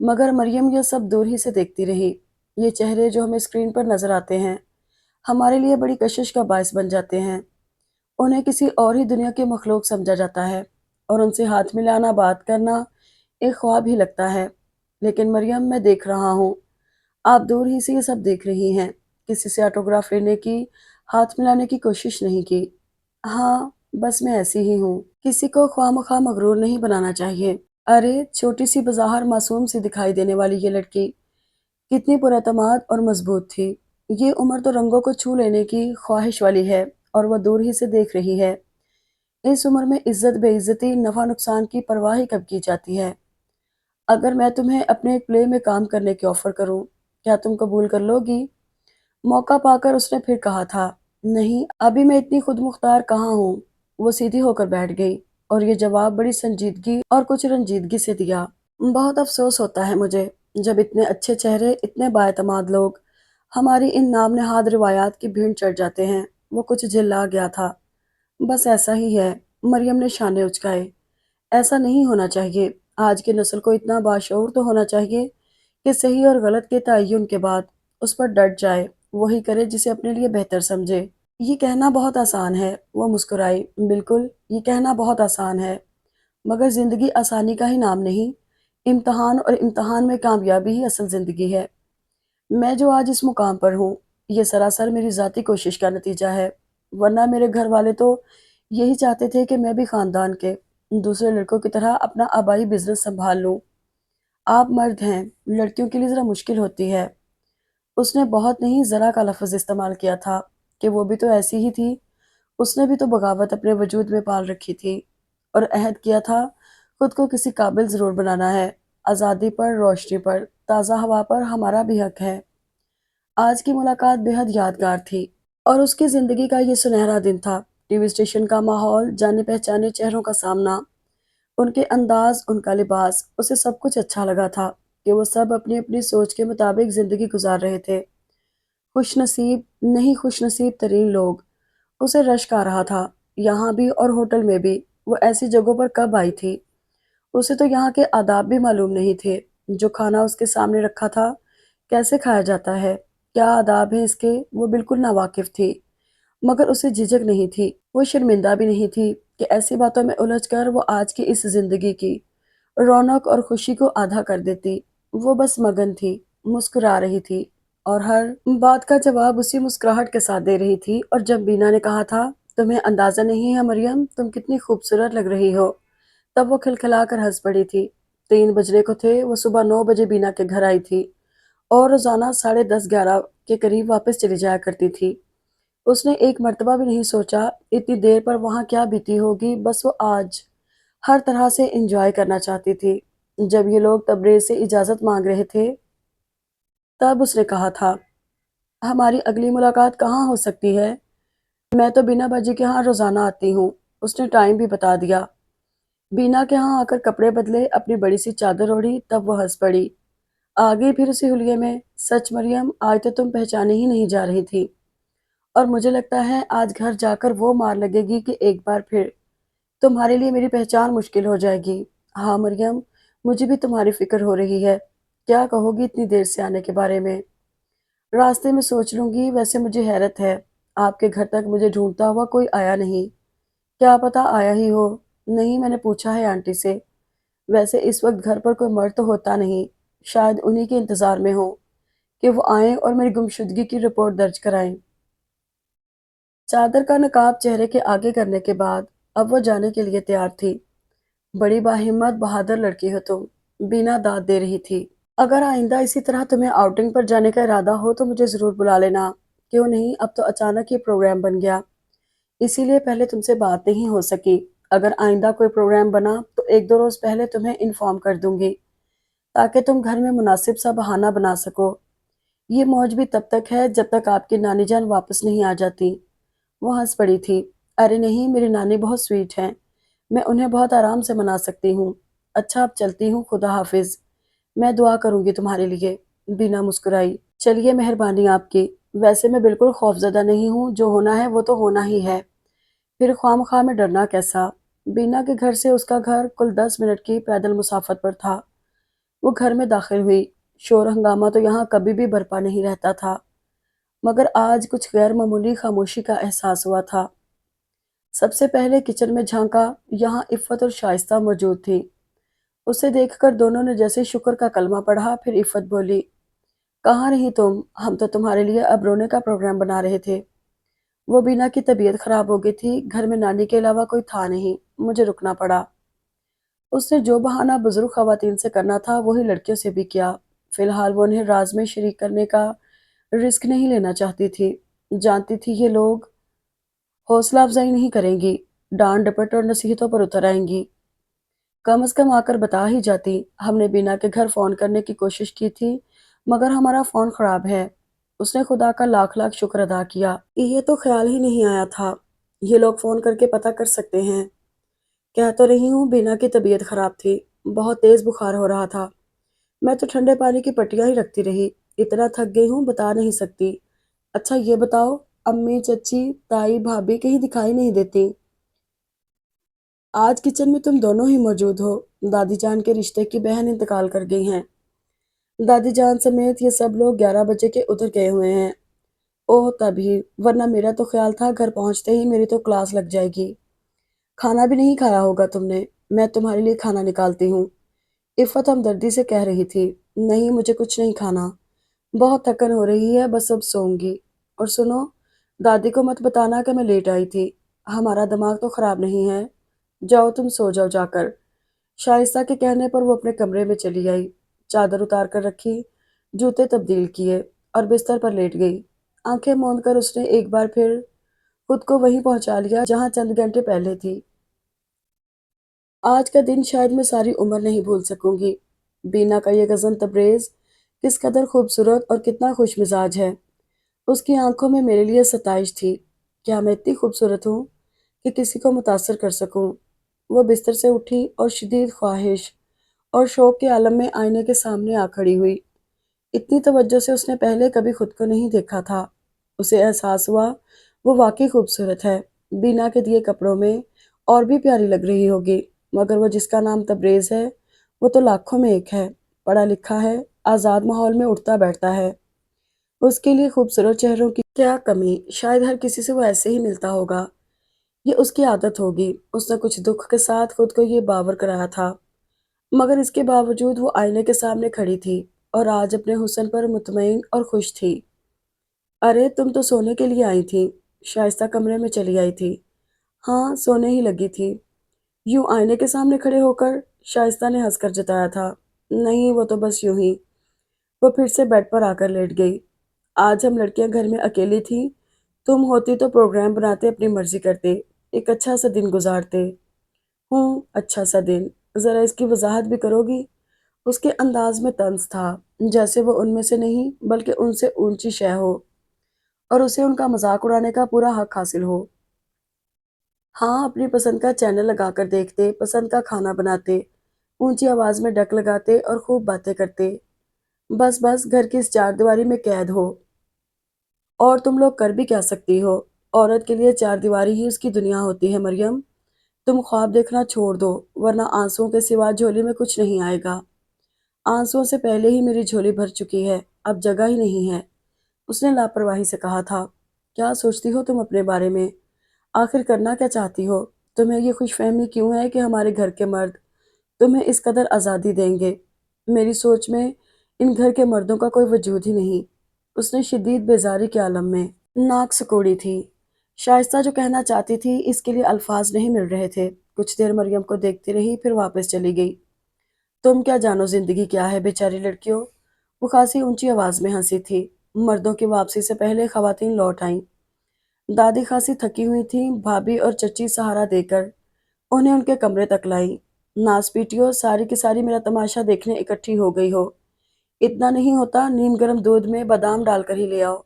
[SPEAKER 1] मगर मरियम यह सब दूर ही से देखती रही। ये चेहरे जो हमें स्क्रीन पर नजर आते हैं, हमारे लिए बड़ी कशिश का बायस बन जाते हैं। उन्हें किसी और ही दुनिया के मखलूक समझा जाता है, और उनसे हाथ मिलाना, बात करना एक ख्वाब ही लगता है। लेकिन मरियम, मैं देख रहा हूँ, आप दूर ही से ये सब देख रही हैं, किसी से ऑटोग्राफ लेने की, हाथ मिलाने की कोशिश नहीं की। हाँ, बस मैं ऐसी ही हूँ। किसी को ख्वामख्वाह मगरूर नहीं बनाना चाहिए। अरे, छोटी सी बज़ाहिर मासूम सी दिखाई देने वाली ये लड़की कितनी पुरएतमाद और मजबूत थी। ये उम्र तो रंगों को छू लेने की ख्वाहिश वाली है और वह दूर ही से देख रही है। इस उम्र में इज्जत बेइज्जती नफा नुकसान की परवाह ही कब की जाती है। अगर मैं तुम्हें अपने एक प्ले में काम करने की ऑफर करूं, क्या तुम कबूल कर लोगी? मौका पाकर उसने फिर कहा था, नहीं, अभी मैं इतनी खुद मुख्तार कहाँ हूँ। वो सीधी होकर बैठ गई और ये जवाब बड़ी संजीदगी और कुछ रंजीदगी से दिया। बहुत अफसोस होता है मुझे, जब इतने अच्छे चेहरे, इतने बाएतमाद लोग हमारी इन नाम नहाद रिवायात की भीड़ चढ़ जाते हैं। वो कुछ झिल्ला गया था। बस ऐसा ही है। मरियम ने शाने उचकाए। ऐसा नहीं होना चाहिए। आज की नस्ल को इतना बाशऊर तो होना चाहिए कि सही और गलत के तयन के बाद उस पर डट जाए, वही करे जिसे अपने लिए बेहतर समझे। ये कहना बहुत आसान है, वो मुस्कुराई। बिल्कुल, ये कहना बहुत आसान है, मगर जिंदगी आसानी का ही नाम नहीं। इम्तहान और इम्तहान में कामयाबी ही असल जिंदगी है। मैं जो आज इस मुकाम पर हूँ, ये सरासर मेरी ज़ाती कोशिश का नतीजा है। वरना मेरे घर वाले तो यही चाहते थे कि मैं भी खानदान के दूसरे लड़कों की तरह अपना आबाई बिजनेस संभाल लूँ। आप मर्द हैं, लड़कियों के लिए ज़रा मुश्किल होती है। उसने बहुत नहीं ज़रा का लफ्ज़ इस्तेमाल किया था कि वो भी तो ऐसी ही थी। उसने भी तो बगावत अपने वजूद में पाल रखी थी और अहद किया था खुद को किसी काबिल ज़रूर बनाना है। आज़ादी पर, रोशनी पर, ताज़ा हवा पर हमारा भी हक है। आज की मुलाकात बेहद यादगार थी और उसकी ज़िंदगी का ये सुनहरा दिन था। टीवी स्टेशन का माहौल, जाने पहचाने चेहरों का सामना, उनके अंदाज, उनका लिबास, उसे सब कुछ अच्छा लगा था कि वो सब अपनी अपनी सोच के मुताबिक ज़िंदगी गुजार रहे थे। खुशनसीब, नहीं खुशनसीब तरीन लोग। उसे रश्क आ रहा था, यहाँ भी और होटल में भी। वो ऐसी जगहों पर कब आई थी? उसे तो यहाँ के आदाब भी मालूम नहीं थे। जो खाना उसके सामने रखा था, कैसे खाया जाता है, क्या आदाब है इसके, वो बिल्कुल नावाकिफ थी। मगर उसे झिझक नहीं थी, वो शर्मिंदा भी नहीं थी कि ऐसी बातों में उलझकर वो आज की इस जिंदगी की रौनक और खुशी को आधा कर देती। वो बस मगन थी, मुस्कुरा रही थी और हर बात का जवाब उसी मुस्कुराहट के साथ दे रही थी। और जब बीना ने कहा था, तुम्हें अंदाजा नहीं है मरियम, तुम कितनी खूबसूरत लग रही हो, तब वो खिलखिलाकर हंस पड़ी थी। 3 बजने को थे, वो सुबह 9 बजे बीना के घर आई थी और रोजाना 10:30-11 के करीब वापस चली जाया करती थी। उसने एक मर्तबा भी नहीं सोचा इतनी देर पर वहां क्या बीती होगी। बस वो आज हर तरह से एंजॉय करना चाहती थी। जब ये लोग तबरेज से इजाजत मांग रहे थे, तब उसने कहा था, हमारी अगली मुलाकात कहाँ हो सकती है? मैं तो बीना बाजी के यहाँ रोजाना आती हूँ। उसने टाइम भी बता दिया। बीना के यहाँ आकर कपड़े बदले, अपनी बड़ी सी चादर ओढ़ी, तब वो हंस पड़ी। आ गई फिर उसी हुलिये में। सच मरियम, आज तो तुम पहचाने ही नहीं जा रही थी और मुझे लगता है आज घर जाकर वो मार लगेगी कि एक बार फिर तुम्हारे लिए मेरी पहचान मुश्किल हो जाएगी। हाँ मरियम, मुझे भी तुम्हारी फिक्र हो रही है। क्या कहोगी इतनी देर से आने के बारे में? रास्ते में सोच लूंगी। वैसे मुझे हैरत है, आपके घर तक मुझे ढूंढता हुआ कोई आया नहीं। क्या पता आया ही हो। नहीं, मैंने पूछा है आंटी से। वैसे इस वक्त घर पर कोई मर्द तो होता नहीं। शायद उन्हीं के इंतजार में हो कि वो आए और मेरी गुमशुदगी की रिपोर्ट दर्ज कराएं। चादर का नकाब चेहरे के आगे करने के बाद अब वो जाने के लिए तैयार थी। बड़ी बाहिम्मत बहादुर लड़की हो तुम, बिना दाद दे रही थी। अगर आइंदा इसी तरह तुम्हें आउटिंग पर जाने का इरादा हो तो मुझे जरूर बुला लेना। क्यों नहीं, अब तो अचानक ये प्रोग्राम बन गया, इसीलिए पहले तुमसे बात नहीं हो सकी। अगर आइंदा कोई प्रोग्राम बना तो 1-2 रोज पहले तुम्हें इन्फॉर्म कर दूंगी, ताकि तुम घर में मुनासिब सा बहाना बना सको। ये मौज भी तब तक है जब तक आपकी नानी जान वापस नहीं आ जाती। वो हंस पड़ी थी। अरे नहीं, मेरी नानी बहुत स्वीट हैं, मैं उन्हें बहुत आराम से मना सकती हूँ। अच्छा, अब चलती हूँ, खुदा हाफिज। मैं दुआ करूंगी तुम्हारे लिए। बीना मुस्कुराई। चलिए, मेहरबानी आपकी। वैसे मैं बिल्कुल खौफजदा नहीं हूँ, जो होना है वो तो होना ही है, फिर ख्वामख्वाह में डरना कैसा। बीना के घर से उसका घर कुल 10 मिनट की पैदल मुसाफत पर था। वो घर में दाखिल हुई। शोर हंगामा तो यहाँ कभी भी बरपा नहीं रहता था, मगर आज कुछ गैर मामूली खामोशी का एहसास हुआ था। सबसे पहले किचन में झांका। यहाँ इफ़्फ़त और शाइस्ता मौजूद थी। उसे देखकर दोनों ने जैसे शुक्र का कलमा पढ़ा। फिर इफ़्फ़त बोली, कहाँ रही तुम? हम तो तुम्हारे लिए अब रोने का प्रोग्राम बना रहे थे। वो बीना की तबीयत खराब हो गई थी, घर में नानी के अलावा कोई था नहीं, मुझे रुकना पड़ा। उसने जो बहाना बुजुर्ग खवातीन से करना था वही लड़कियों से भी किया। फिलहाल वो उन्हें राज में शरीक करने का रिस्क नहीं लेना चाहती थी। जानती थी ये लोग हौसला अफजाई नहीं करेंगी, डांट डपट और नसीहतों पर उतर आएंगी। कम से कम आकर बता ही जाती। हमने बीना के घर फोन करने की कोशिश की थी, मगर हमारा फोन खराब है। उसने खुदा का लाख लाख शुक्र अदा किया। ये तो ख्याल ही नहीं आया था, ये लोग फोन करके पता कर सकते हैं। कह तो रही हूँ बीना की तबीयत खराब थी, बहुत तेज बुखार हो रहा था। मैं तो ठंडे पानी की पट्टियां ही रखती रही। इतना थक गई हूँ बता नहीं सकती। अच्छा ये बताओ, अम्मी चची ताई भाभी कहीं दिखाई नहीं देती? आज किचन में तुम दोनों ही मौजूद हो। दादी जान के रिश्ते की बहन इंतकाल कर गई हैं। दादी जान समेत ये सब लोग 11 बजे के उधर गए हुए हैं। ओह तभी, वरना मेरा तो ख्याल था घर पहुंचते ही मेरी तो क्लास लग जाएगी। खाना भी नहीं खाया होगा तुमने, मैं तुम्हारे लिए खाना निकालती हूँ। इफ़त हमदर्दी से कह रही थी। नहीं मुझे कुछ नहीं खाना, बहुत थकन हो रही है, बस अब सोऊंगी। और सुनो, दादी को मत बताना कि मैं लेट आई थी। हमारा दिमाग तो खराब नहीं है। जाओ तुम सो जाओ जाकर। शाइस्ता के कहने पर वो अपने कमरे में चली आई। चादर उतार कर रखी, जूते तब्दील किए और बिस्तर पर लेट गई। आंखें मूंद कर उसने एक बार फिर खुद को वहीं पहुंचा लिया जहां चंद घंटे पहले थी। आज का दिन शायद मैं सारी उम्र नहीं भूल सकूंगी। बीना का ये गजन तबरेज किस कदर खूबसूरत और कितना खुश मिजाज है। उसकी आंखों में मेरे लिए सताइश थी। क्या मैं इतनी खूबसूरत हूँ कि किसी को मुतासर कर सकूं? वो बिस्तर से उठी और शदीद ख्वाहिश और शौक के आलम में आईने के सामने आ खड़ी हुई। इतनी तवज्जो से उसने पहले कभी खुद को नहीं देखा था। उसे एहसास हुआ वो वाकई खूबसूरत है। बीना के दिए कपड़ों में और भी प्यारी लग रही होगी, मगर वो जिसका नाम तबरेज है वो तो लाखों में एक है। पढ़ा लिखा है, आज़ाद माहौल में उठता बैठता है। उसके लिए खूबसूरत चेहरों की क्या कमी, शायद हर किसी से वो ऐसे ही मिलता होगा। ये उसकी आदत होगी। उसने कुछ दुख के साथ खुद को ये बावर कराया था, मगर इसके बावजूद वो आईने के सामने खड़ी थी और आज अपने हुस्न पर मुतमईन और खुश थी। अरे तुम तो सोने के लिए आई थी। शाइस्ता कमरे में चली आई थी। हाँ सोने ही लगी थी। यूं आईने के सामने खड़े होकर? शाइस्ता ने हंसकर जताया था। नहीं वो तो बस यूं ही। वो फिर से बेड पर आकर लेट गई। आज हम लड़कियां घर में अकेली थी। तुम होती तो प्रोग्राम बनाते, अपनी मर्जी करते, एक अच्छा सा दिन गुजारते। अच्छा सा दिन, जरा इसकी वजाहत भी करोगी? उसके अंदाज में तंज था, जैसे वो उनमें से नहीं बल्कि उनसे ऊंची शय हो और उसे उनका मजाक उड़ाने का पूरा हक हासिल हो। हाँ, अपनी पसंद का चैनल लगाकर देखते, पसंद का खाना बनाते, ऊंची आवाज में डक लगाते और खूब बातें करते। बस बस घर की इस चारदीवारी में कैद हो। और तुम लोग कर भी क्या सकती हो? औरत के लिए चारदीवारी ही उसकी दुनिया होती है मरियम। तुम ख्वाब देखना छोड़ दो, वरना आंसुओं के सिवा झोली में कुछ नहीं आएगा। आंसुओं से पहले ही मेरी झोली भर चुकी है, अब जगह ही नहीं है। उसने लापरवाही से कहा था। क्या सोचती हो तुम अपने बारे में? आखिर करना क्या चाहती हो? तुम्हें ये खुशफहमी क्यों है कि हमारे घर के मर्द तुम्हें इस कदर आज़ादी देंगे? मेरी सोच में इन घर के मर्दों का कोई वजूद ही नहीं। उसने शदीद बेजारी के आलम में नाक सिकोड़ी थी। शाइस्ता जो कहना चाहती थी इसके लिए अल्फाज नहीं मिल रहे थे। कुछ देर मरियम को देखती रही, फिर वापस चली गई। तुम क्या जानो जिंदगी क्या है बेचारी लड़कियों। वो खासी ऊंची आवाज में हंसी थी। मर्दों की वापसी से पहले खवातीन लौट आईं। दादी खासी थकी हुई थी। भाभी और चची सहारा देकर उन्हें उनके कमरे तक लाई। नाच पीटियो, सारी की सारी मेरा तमाशा देखने इकट्ठी हो गई हो। इतना नहीं होता, नीम गर्म दूध में बादाम डालकर ही ले आओ।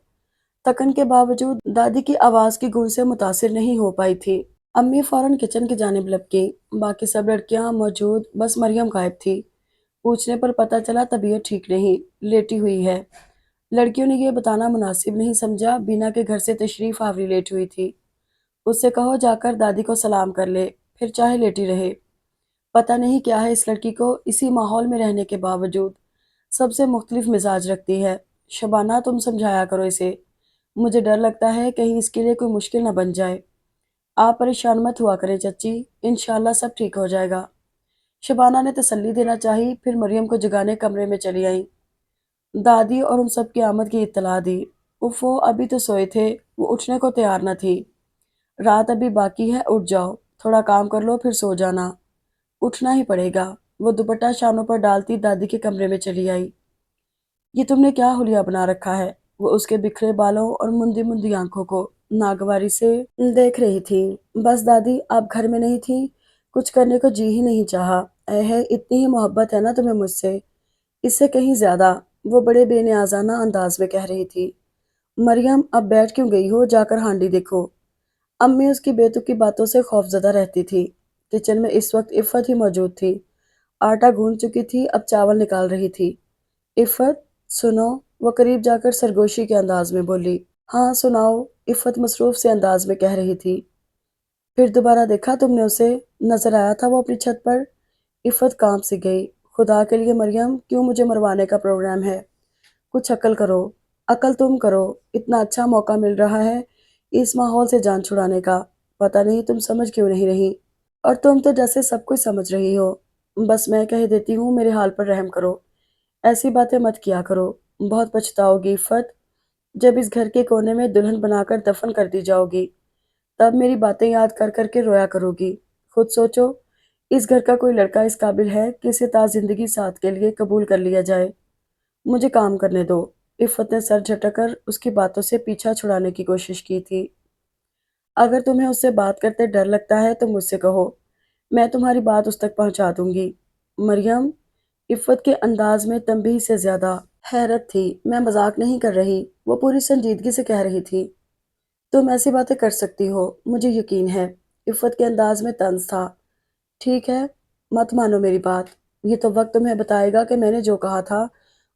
[SPEAKER 1] थकन के बावजूद दादी की आवाज की गूंज से मुतासिर नहीं हो पाई थी। अम्मी फौरन किचन की जानिब लपकी। बाकी सब लड़कियां मौजूद, बस मरियम गायब थी। पूछने पर पता चला तबीयत ठीक नहीं, लेटी हुई है। लड़कियों ने यह बताना मुनासिब नहीं समझा, बीना के घर से तशरीफ आवरी लेट हुई थी। उससे कहो जाकर दादी को सलाम कर ले, फिर चाहे लेटी रहे। पता नहीं क्या है इस लड़की को, इसी माहौल में रहने के बावजूद सबसे मुख्तलिफ मिजाज रखती है। शबाना तुम समझाया करो इसे, मुझे डर लगता है कहीं इसके लिए कोई मुश्किल न बन जाए। आप परेशान मत हुआ करें चच्ची, इंशाल्लाह सब ठीक हो जाएगा। शबाना ने तसल्ली देना चाही, फिर मरियम को जगाने कमरे में चली आई। दादी और उन सब की आमद की इत्तला दी। उफ़ो, अभी तो सोए थे, वो उठने को तैयार न थी। रात अभी बाकी है, उठ जाओ, थोड़ा काम कर लो फिर सो जाना। उठना ही पड़ेगा। वो दुपट्टा शानों पर डालती दादी के कमरे में चली आई। ये तुमने क्या हुलिया बना रखा है? वो उसके बिखरे बालों और मुंदी मुंदी आंखों को नागवारी से देख रही थी। बस दादी, आप घर में नहीं थी, कुछ करने को जी ही नहीं चाहा। है इतनी ही मोहब्बत है ना तुम्हें मुझसे, इससे कहीं ज्यादा। वो बड़े बेनियाजाना अंदाज में कह रही थी। मरियम, अब बैठ क्यों गई हो, जाकर हांडी देखो। अम्मी उसकी बेतुकी बातों से खौफजदा रहती थी। किचन में इस वक्त इफ़त ही मौजूद थी। आटा गूंद चुकी थी, अब चावल निकाल रही थी। इफ़त, सुनो। वो करीब जाकर सरगोशी के अंदाज में बोली। हाँ सुनाओ, इफ़त मसरूफ से अंदाज में कह रही थी। फिर दोबारा देखा तुमने उसे? नजर आया था वो अपनी छत पर? इफ़त कांप सी गई। खुदा के लिए मरियम, क्यों मुझे मरवाने का प्रोग्राम है? कुछ अक्ल करो। अक्ल तुम करो। इतना अच्छा मौका मिल रहा है इस माहौल से जान छुड़ाने का। पता नहीं तुम समझ क्यों नहीं रही। और तुम तो जैसे सब कुछ समझ रही हो। बस मैं कह देती हूँ, मेरे हाल पर रहम करो। ऐसी बातें मत किया करो। बहुत पछताओगी इफ़त। जब इस घर के कोने में दुल्हन बनाकर दफन कर दी जाओगी, तब मेरी बातें याद कर कर के रोया करोगी। खुद सोचो, इस घर का कोई लड़का इस काबिल है कि इसे जिंदगी साथ के लिए कबूल कर लिया जाए? मुझे काम करने दो। इफ़त ने सर झटकर उसकी बातों से पीछा छुड़ाने की कोशिश की थी। अगर तुम्हें उससे बात करते डर लगता है तो मुझसे कहो, मैं तुम्हारी बात उस तक पहुंचा दूंगी। मरियम, इफ़त के अंदाज में तंबीह से ज्यादा हैरत थी। मैं मजाक नहीं कर रही, वो पूरी संजीदगी से कह रही थी। तुम ऐसी बातें कर सकती हो, मुझे यकीन है। इफ़त के अंदाज में तंज था। ठीक है, मत मानो मेरी बात। ये तो वक्त तुम्हें बताएगा कि मैंने जो कहा था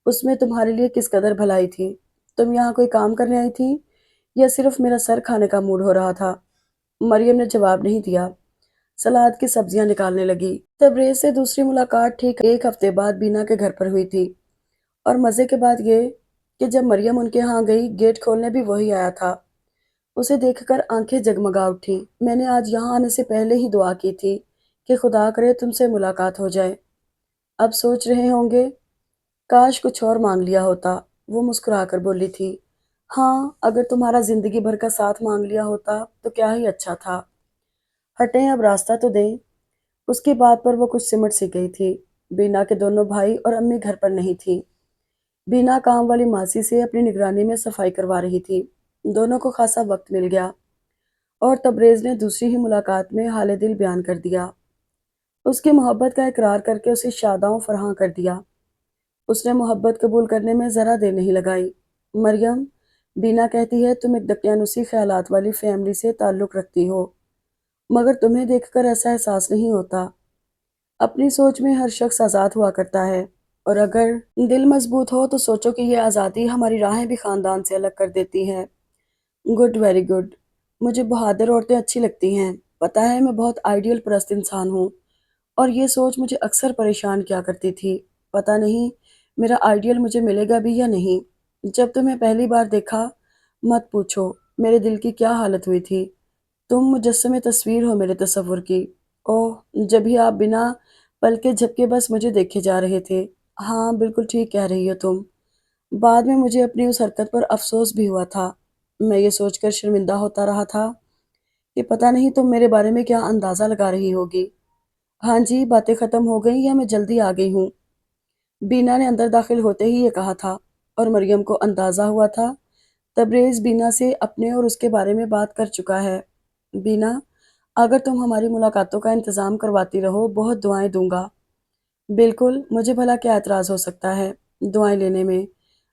[SPEAKER 1] उसमें तुम्हारे लिए किस कदर भलाई थी। तुम यहाँ कोई काम करने आई थी या सिर्फ मेरा सर खाने का मूड हो रहा था? मरियम ने जवाब नहीं दिया। सलाद की सब्जियां निकालने लगी। तबरेज से दूसरी मुलाकात ठीक एक हफ्ते बाद बीना के घर पर हुई थी। और मजे के बात ये कि जब मरियम उनके यहाँ गई, गेट खोलने भी वही आया था। उसे देखकर आंखें जगमगा उठी। मैंने आज यहाँ आने से पहले ही दुआ की थी कि खुदा करे तुमसे मुलाकात हो जाए। अब सोच रहे होंगे, काश कुछ और मांग लिया होता। वो मुस्कुराकर बोली थी। हाँ, अगर तुम्हारा जिंदगी भर का साथ मांग लिया होता तो क्या ही अच्छा था। हटें, अब रास्ता तो दें। उसकी बात पर वो कुछ सिमट सी गई थी। बीना के दोनों भाई और अम्मी घर पर नहीं थी। बीना काम वाली मासी से अपनी निगरानी में सफाई करवा रही थी। दोनों को खासा वक्त मिल गया और तबरेज ने दूसरी ही मुलाकात में हाले दिल बयान कर दिया। उसकी मोहब्बत का इकरार करके उसे शादाओं फराहं कर दिया। उसने मोहब्बत कबूल करने में ज़रा देर नहीं लगाई। मरियम, बीना कहती है तुम एक दकियानुसी ख्यालात वाली फैमिली से ताल्लुक़ रखती हो, मगर तुम्हें देखकर ऐसा एहसास नहीं होता। अपनी सोच में हर शख्स आज़ाद हुआ करता है, और अगर दिल मजबूत हो तो सोचो कि ये आज़ादी हमारी राहें भी ख़ानदान से अलग कर देती है। Good, very good. मुझे बहादुर औरतें अच्छी लगती हैं। पता है, मैं बहुत आइडियल परस्त इंसान हूँ, और ये सोच मुझे अक्सर परेशान किया करती थी। पता नहीं मेरा आइडियल मुझे मिलेगा भी या नहीं। जब तुम्हें पहली बार देखा, मत पूछो मेरे दिल की क्या हालत हुई थी। तुम मुजस्समे तस्वीर हो मेरे तसव्वुर की। ओह, जब भी आप बिना पलके झपके बस मुझे देखे जा रहे थे। हाँ, बिल्कुल ठीक कह रही हो तुम। बाद में मुझे अपनी उस हरकत पर अफसोस भी हुआ था। मैं ये सोचकर शर्मिंदा होता रहा था कि पता नहीं तुम मेरे बारे में क्या अंदाज़ा लगा रही होगी। हाँ जी, बातें खत्म हो गई या मैं जल्दी आ गई हूँ? बीना ने अंदर दाखिल होते ही ये कहा था, और मरियम को अंदाजा हुआ था तबरेज बीना से अपने और उसके बारे में बात कर चुका है। बीना, अगर तुम हमारी मुलाकातों का इंतज़ाम करवाती रहो, बहुत दुआएं दूंगा। बिल्कुल, मुझे भला क्या एतराज़ हो सकता है दुआएं लेने में।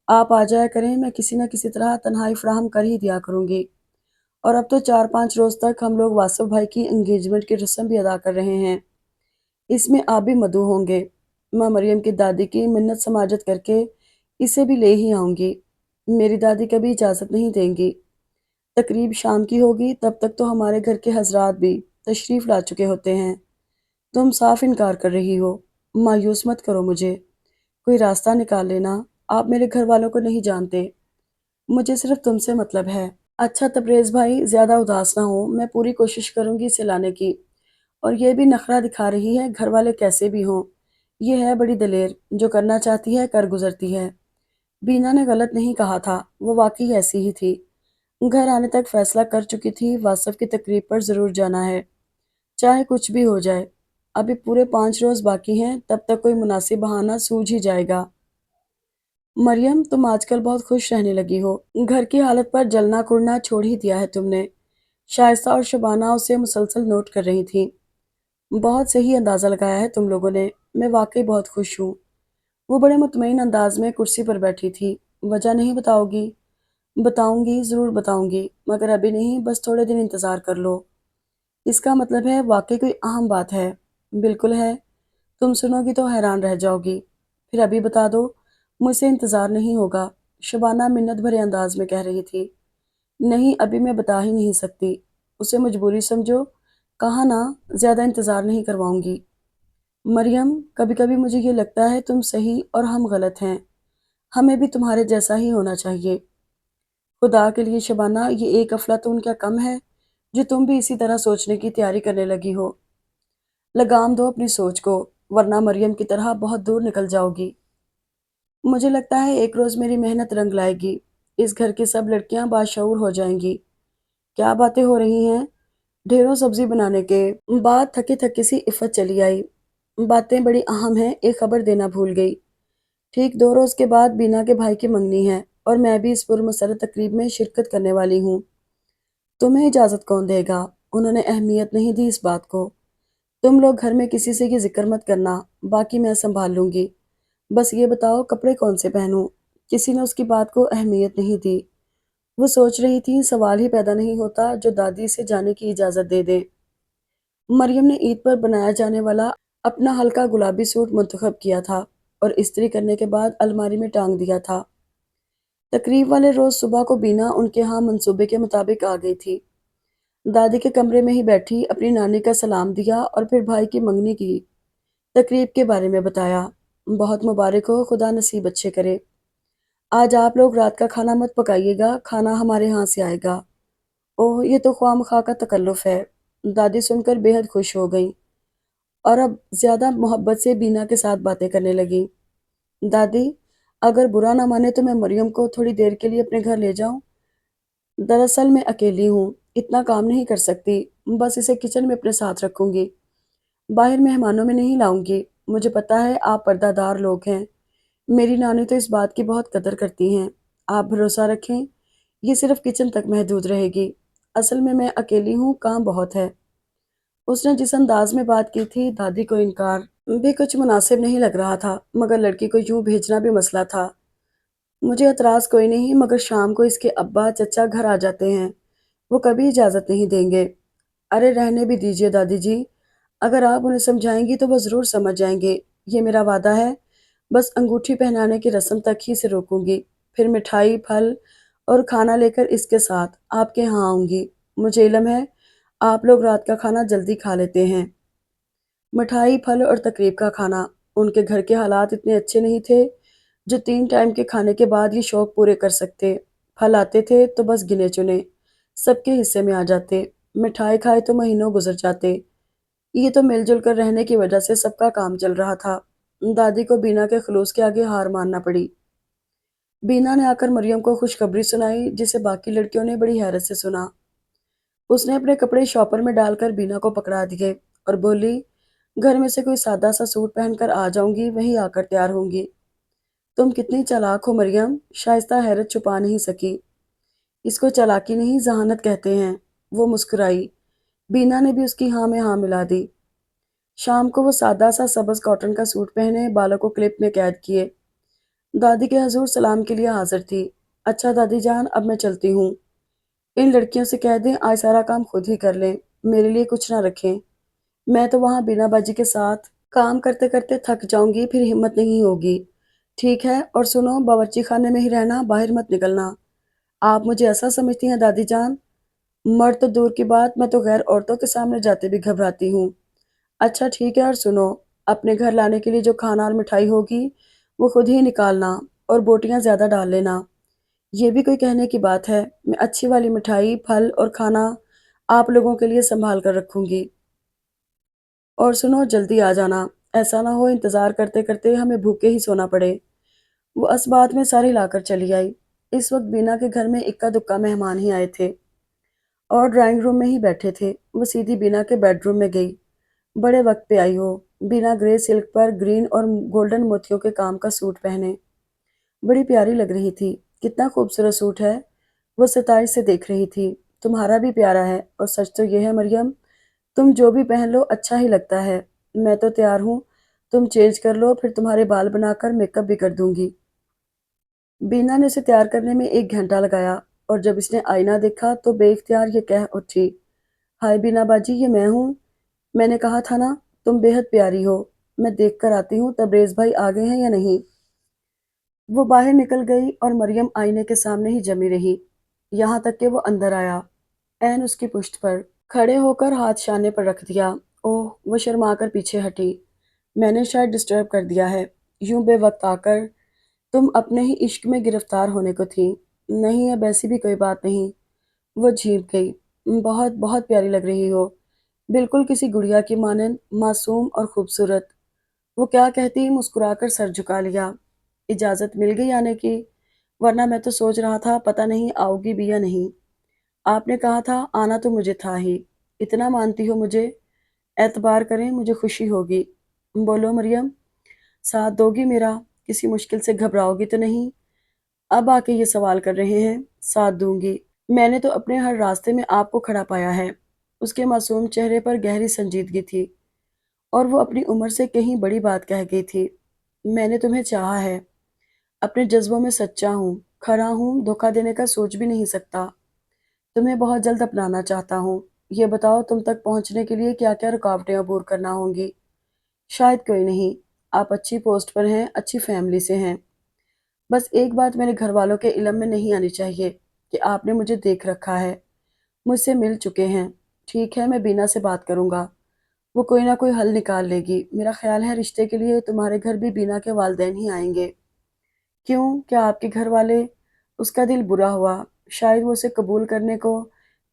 [SPEAKER 1] आप आ जाया करें, मैं किसी न किसी तरह तन्हाई फराहम कर ही दिया करूंगी। और अब तो 4-5 रोज़ तक हम लोग वासफ भाई की एंगेजमेंट की रस्म भी अदा कर रहे हैं। इसमें आप भी मदऊ होंगे। मैं मरियम की दादी की मिन्नत समाजत करके इसे भी ले ही आऊंगी। मेरी दादी कभी इजाज़त नहीं देंगी। तकरीब शाम की होगी, तब तक तो हमारे घर के हजरात भी तशरीफ़ ला चुके होते हैं। तुम साफ इनकार कर रही हो। मायूस मत करो मुझे। कोई रास्ता निकाल लेना। आप मेरे घर वालों को नहीं जानते। मुझे सिर्फ तुमसे मतलब है। अच्छा तबरेज़ भाई, ज़्यादा उदास ना हो, मैं पूरी कोशिश करूंगी इसे लाने की। और ये भी नखरा दिखा रही है, घर वाले कैसे भी हों। ये है बड़ी दलेर, जो करना चाहती है कर गुजरती है। बीना ने गलत नहीं कहा था, वो वाकई ऐसी ही थी। घर आने तक फैसला कर चुकी थी, वास्तव की तकरीब पर जरूर जाना है, चाहे कुछ भी हो जाए। अभी पूरे 5 रोज बाकी हैं, तब तक कोई मुनासिब बहाना सूझ ही जाएगा। मरियम, तुम आजकल बहुत खुश रहने लगी हो। घर की हालत पर जलना कुड़ना छोड़ ही दिया है तुमने। शाइस्ता और शबाना उसे मुसलसल नोट कर रही थीं। बहुत सही अंदाजा लगाया है तुम लोगों ने। मैं वाकई बहुत खुश हूँ। वो बड़े मुतमईन अंदाज में कुर्सी पर बैठी थी। वजह नहीं बताओगी? बताऊंगी, जरूर बताऊंगी, मगर अभी नहीं, बस थोड़े दिन इंतजार कर लो। इसका मतलब है वाकई कोई अहम बात है? बिल्कुल है। तुम सुनोगी तो हैरान रह जाओगी। फिर अभी बता दो, मुझसे इंतजार नहीं होगा, शबाना मिन्नत भरे अंदाज में कह रही थी। नहीं, अभी मैं बता ही नहीं सकती। उसे मजबूरी समझो। कहा ना, ज्यादा इंतजार नहीं करवाऊंगी। मरियम, कभी कभी मुझे ये लगता है तुम सही और हम गलत हैं। हमें भी तुम्हारे जैसा ही होना चाहिए। खुदा के लिए शबाना, ये एक अफलातून क्या कम है जो तुम भी इसी तरह सोचने की तैयारी करने लगी हो। लगाम दो अपनी सोच को, वरना मरियम की तरह बहुत दूर निकल जाओगी। मुझे लगता है एक रोज मेरी मेहनत रंग लाएगी। इस घर की सब लड़कियां बाशऊर हो जाएंगी। क्या बातें हो रही हैं? ढेरों सब्जी बनाने के बाद थकी थकी सी इफ़त चली आई। बातें बड़ी अहम हैं, एक खबर देना भूल गई। ठीक 2 रोज के बाद बीना के भाई की मंगनी है, और मैं भी इस पुरमसरत तकरीब में शिरकत करने वाली हूँ। तुम्हें इजाज़त कौन देगा? उन्होंने अहमियत नहीं दी इस बात को। तुम लोग घर में किसी से ये जिक्र मत करना, बाकी मैं संभाल लूंगी। बस ये बताओ कपड़े कौन से पहनूं? किसी ने उसकी बात को अहमियत नहीं दी। वो सोच रही थी सवाल ही पैदा नहीं होता जो दादी से जाने की इजाज़त दे दे। मरियम ने ईद पर बनाया जाने वाला अपना हल्का गुलाबी सूट मुंतखब किया था और इस्त्री करने के बाद अलमारी में टांग दिया था। तकरीब वाले रोज सुबह को बीना उनके यहाँ मंसूबे के मुताबिक आ गई थी। दादी के कमरे में ही बैठी अपनी नानी का सलाम दिया और फिर भाई की मंगनी की तकरीब के बारे में बताया। बहुत मुबारक हो, खुदा नसीब अच्छे करे। आज आप लोग रात का खाना मत पकाइएगा, खाना हमारे यहाँ से आएगा। ओह, ये तो ख्वामखा का तकल्लुफ़ है। दादी सुनकर बेहद खुश हो गई और अब ज्यादा मोहब्बत से बीना के साथ बातें करने लगी। दादी, अगर बुरा ना माने तो मैं मरियम को थोड़ी देर के लिए अपने घर ले जाऊं? दरअसल मैं अकेली हूँ, इतना काम नहीं कर सकती। बस इसे किचन में अपने साथ रखूंगी, बाहर मेहमानों में नहीं लाऊंगी। मुझे पता है आप पर्दादार लोग हैं। मेरी नानी तो इस बात की बहुत कदर करती हैं। आप भरोसा रखें, ये सिर्फ किचन तक महदूद रहेगी। असल में मैं अकेली हूँ, काम बहुत है। उसने जिस अंदाज में बात की थी, दादी को इनकार भी कुछ मुनासिब नहीं लग रहा था, मगर लड़की को यूं भेजना भी मसला था। मुझे एतराज कोई नहीं, मगर शाम को इसके अब्बा चचा घर आ जाते हैं। वो कभी इजाज़त नहीं देंगे। अरे रहने भी दीजिए दादी जी। अगर आप उन्हें समझाएंगी तो वो ज़रूर समझ जाएंगे। ये मेरा वादा है। बस अंगूठी पहनाने की रस्म तक ही से रोकूंगी। फिर मिठाई, फल और खाना लेकर इसके साथ आपके यहाँ आऊंगी। मुझे इल्म है आप लोग रात का खाना जल्दी खा लेते हैं। मिठाई, फल और तकरीब का खाना। उनके घर के हालात इतने अच्छे नहीं थे जो 3 टाइम के खाने के बाद ये शौक पूरे कर सकते। फल आते थे तो बस गिने चुने सबके हिस्से में आ जाते। मिठाई खाए तो महीनों गुजर जाते। ये तो मिलजुल कर रहने की वजह से सबका काम चल रहा था। दादी को बीना के खलूस के आगे हार मानना पड़ी। बीना ने आकर मरियम को खुशखबरी सुनाई, जिसे बाकी लड़कियों ने बड़ी हैरत से सुना। उसने अपने कपड़े शॉपर में डालकर बीना को पकड़ा दिए और बोली, घर में से कोई सादा सा सूट पहनकर आ जाऊंगी, वहीं आकर तैयार होंगी। तुम कितनी चालाक हो मरियम। शाइस्ता हैरत छुपा नहीं सकी। इसको चालाकी नहीं, जहानत कहते हैं। वो मुस्कुराई। बीना ने भी उसकी हाँ में हाँ मिला दी। शाम को वो सादा सा सब्ज कॉटन का सूट पहने, बालों को क्लिप में कैद किए, दादी के हजूर सलाम के लिए हाजिर थी। अच्छा दादी जान, अब मैं चलती हूँ। इन लड़कियों से कह दें आज सारा काम खुद ही कर लें, मेरे लिए कुछ ना रखें। मैं तो वहां बीना बाजी के साथ काम करते करते थक जाऊंगी, फिर हिम्मत नहीं होगी। ठीक है, और सुनो, बावर्ची खाने में ही रहना, बाहर मत निकलना। आप मुझे ऐसा समझती हैं दादी जान? मर्द तो दूर की बात, मैं तो गैर औरतों के सामने जाते भी घबराती हूँ। अच्छा ठीक है, और सुनो, अपने घर लाने के लिए जो खाना और मिठाई होगी वो खुद ही निकालना, और बोटियां ज्यादा डाल लेना। ये भी कोई कहने की बात है? मैं अच्छी वाली मिठाई, फल और खाना आप लोगों के लिए संभाल कर रखूंगी। और सुनो, जल्दी आ जाना। ऐसा ना हो इंतजार करते करते हमें भूखे ही सोना पड़े। वो असबात में सर हिलाकर चली आई। इस वक्त बीना के घर में इक्का दुक्का मेहमान ही आए थे और ड्राइंग रूम में ही बैठे थे। वो सीधी बीना के बेडरूम में गई। बड़े वक्त पे आई हो। बीना ग्रे सिल्क पर ग्रीन और गोल्डन मोतियों के काम का सूट पहने बड़ी प्यारी लग रही थी। कितना खूबसूरत सूट है, वो सताई से देख रही थी। तुम्हारा भी प्यारा है, और सच तो ये है मरियम, तुम जो भी पहन लो अच्छा ही लगता है। मैं तो तैयार हूँ, तुम चेंज कर लो, फिर तुम्हारे बाल बनाकर मेकअप भी कर दूंगी। बीना ने उसे तैयार करने में 1 घंटा लगाया, और जब इसने आईना देखा तो बेइख्तियार ये कह उठी, हाय बीना बाजी, ये मैं हूँ। मैंने कहा था ना, तुम बेहद प्यारी हो। मैं देख कर आती हूँ तबरेज भाई आ गए हैं या नहीं। वो बाहर निकल गई और मरियम आईने के सामने ही जमी रही, यहाँ तक कि वो अंदर आया। एन उसकी पुश्त पर खड़े होकर हाथ शाने पर रख दिया। ओह, वो शर्मा कर पीछे हटी। मैंने शायद डिस्टर्ब कर दिया है, यूं बेवक्त आकर। तुम अपने ही इश्क में गिरफ्तार होने को थी। नहीं, अब ऐसी भी कोई बात नहीं। वो झींक गई। बहुत बहुत प्यारी लग रही हो, बिल्कुल किसी गुड़िया की मानंद, मासूम और खूबसूरत। वो क्या कहती, मुस्कुराकर सर झुका लिया। इजाज़त मिल गई आने की, वरना मैं तो सोच रहा था पता नहीं आओगी भी या नहीं। आपने कहा था, आना तो मुझे था ही। इतना मानती हो मुझे, एतबार करें, मुझे खुशी होगी। बोलो मरियम, साथ दोगी मेरा? किसी मुश्किल से घबराओगी तो नहीं? अब आके ये सवाल कर रहे हैं। साथ दूंगी। मैंने तो अपने हर रास्ते में आपको खड़ा पाया है। उसके मासूम चेहरे पर गहरी संजीदगी थी, और वो अपनी उम्र से कहीं बड़ी बात कह गई थी। मैंने तुम्हें चाहा है, अपने जज्बों में सच्चा हूँ, खरा हूँ, धोखा देने का सोच भी नहीं सकता। तुम्हें बहुत जल्द अपनाना चाहता हूँ। ये बताओ, तुम तक पहुँचने के लिए क्या क्या रुकावटें अबूर करना होंगी? शायद कोई नहीं। आप अच्छी पोस्ट पर हैं, अच्छी फैमिली से हैं। बस एक बात मेरे घर वालों के इल्म में नहीं आनी चाहिए कि आपने मुझे देख रखा है, मुझसे मिल चुके हैं। ठीक है, मैं बीना से बात करूंगा, वो कोई ना कोई हल निकाल लेगी। मेरा ख्याल है रिश्ते के लिए तुम्हारे घर भी बीना के वालिदैन ही आएंगे। क्यों, क्या आपके घर वाले? उसका दिल बुरा हुआ, शायद वो उसे कबूल करने को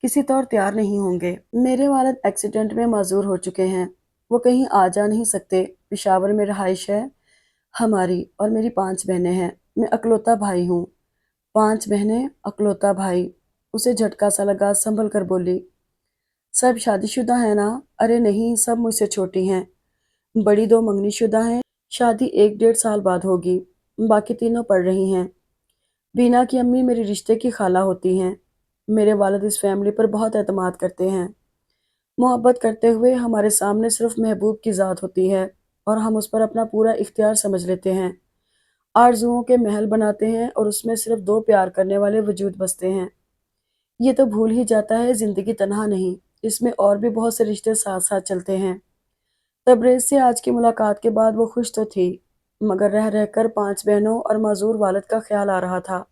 [SPEAKER 1] किसी तौर तैयार नहीं होंगे। मेरे वालिद एक्सीडेंट में माजूर हो चुके हैं, वो कहीं आ जा नहीं सकते। पेशावर में रहाइश है हमारी, और मेरी 5 बहनें हैं। मैं अकलौता भाई हूँ। 5 बहनें, अकलौता भाई। उसे झटका सा लगा, संभल कर बोली, सब शादीशुदा है ना? अरे नहीं, सब मुझसे छोटी हैं। बड़ी 2 मंगनीशुदा हैं, शादी 1 डेढ़ साल बाद होगी। बाकी तीनों पढ़ रही हैं। बीना की अम्मी मेरे रिश्ते की खाला होती हैं। मेरे वालिद इस फैमिली पर बहुत एतमाद करते हैं। मोहब्बत करते हुए हमारे सामने सिर्फ महबूब की ज़ात होती है, और हम उस पर अपना पूरा इख्तियार समझ लेते हैं। आरज़ुओं के महल बनाते हैं, और उसमें सिर्फ 2 प्यार करने वाले वजूद बसते हैं। ये तो भूल ही जाता है ज़िंदगी तन्हा नहीं, इसमें और भी बहुत से रिश्ते साथ साथ चलते हैं। तबरेज़ से आज की मुलाकात के बाद वो खुश तो थी, मगर रह रहकर 5 बहनों और माज़ूर वालिद का ख्याल आ रहा था।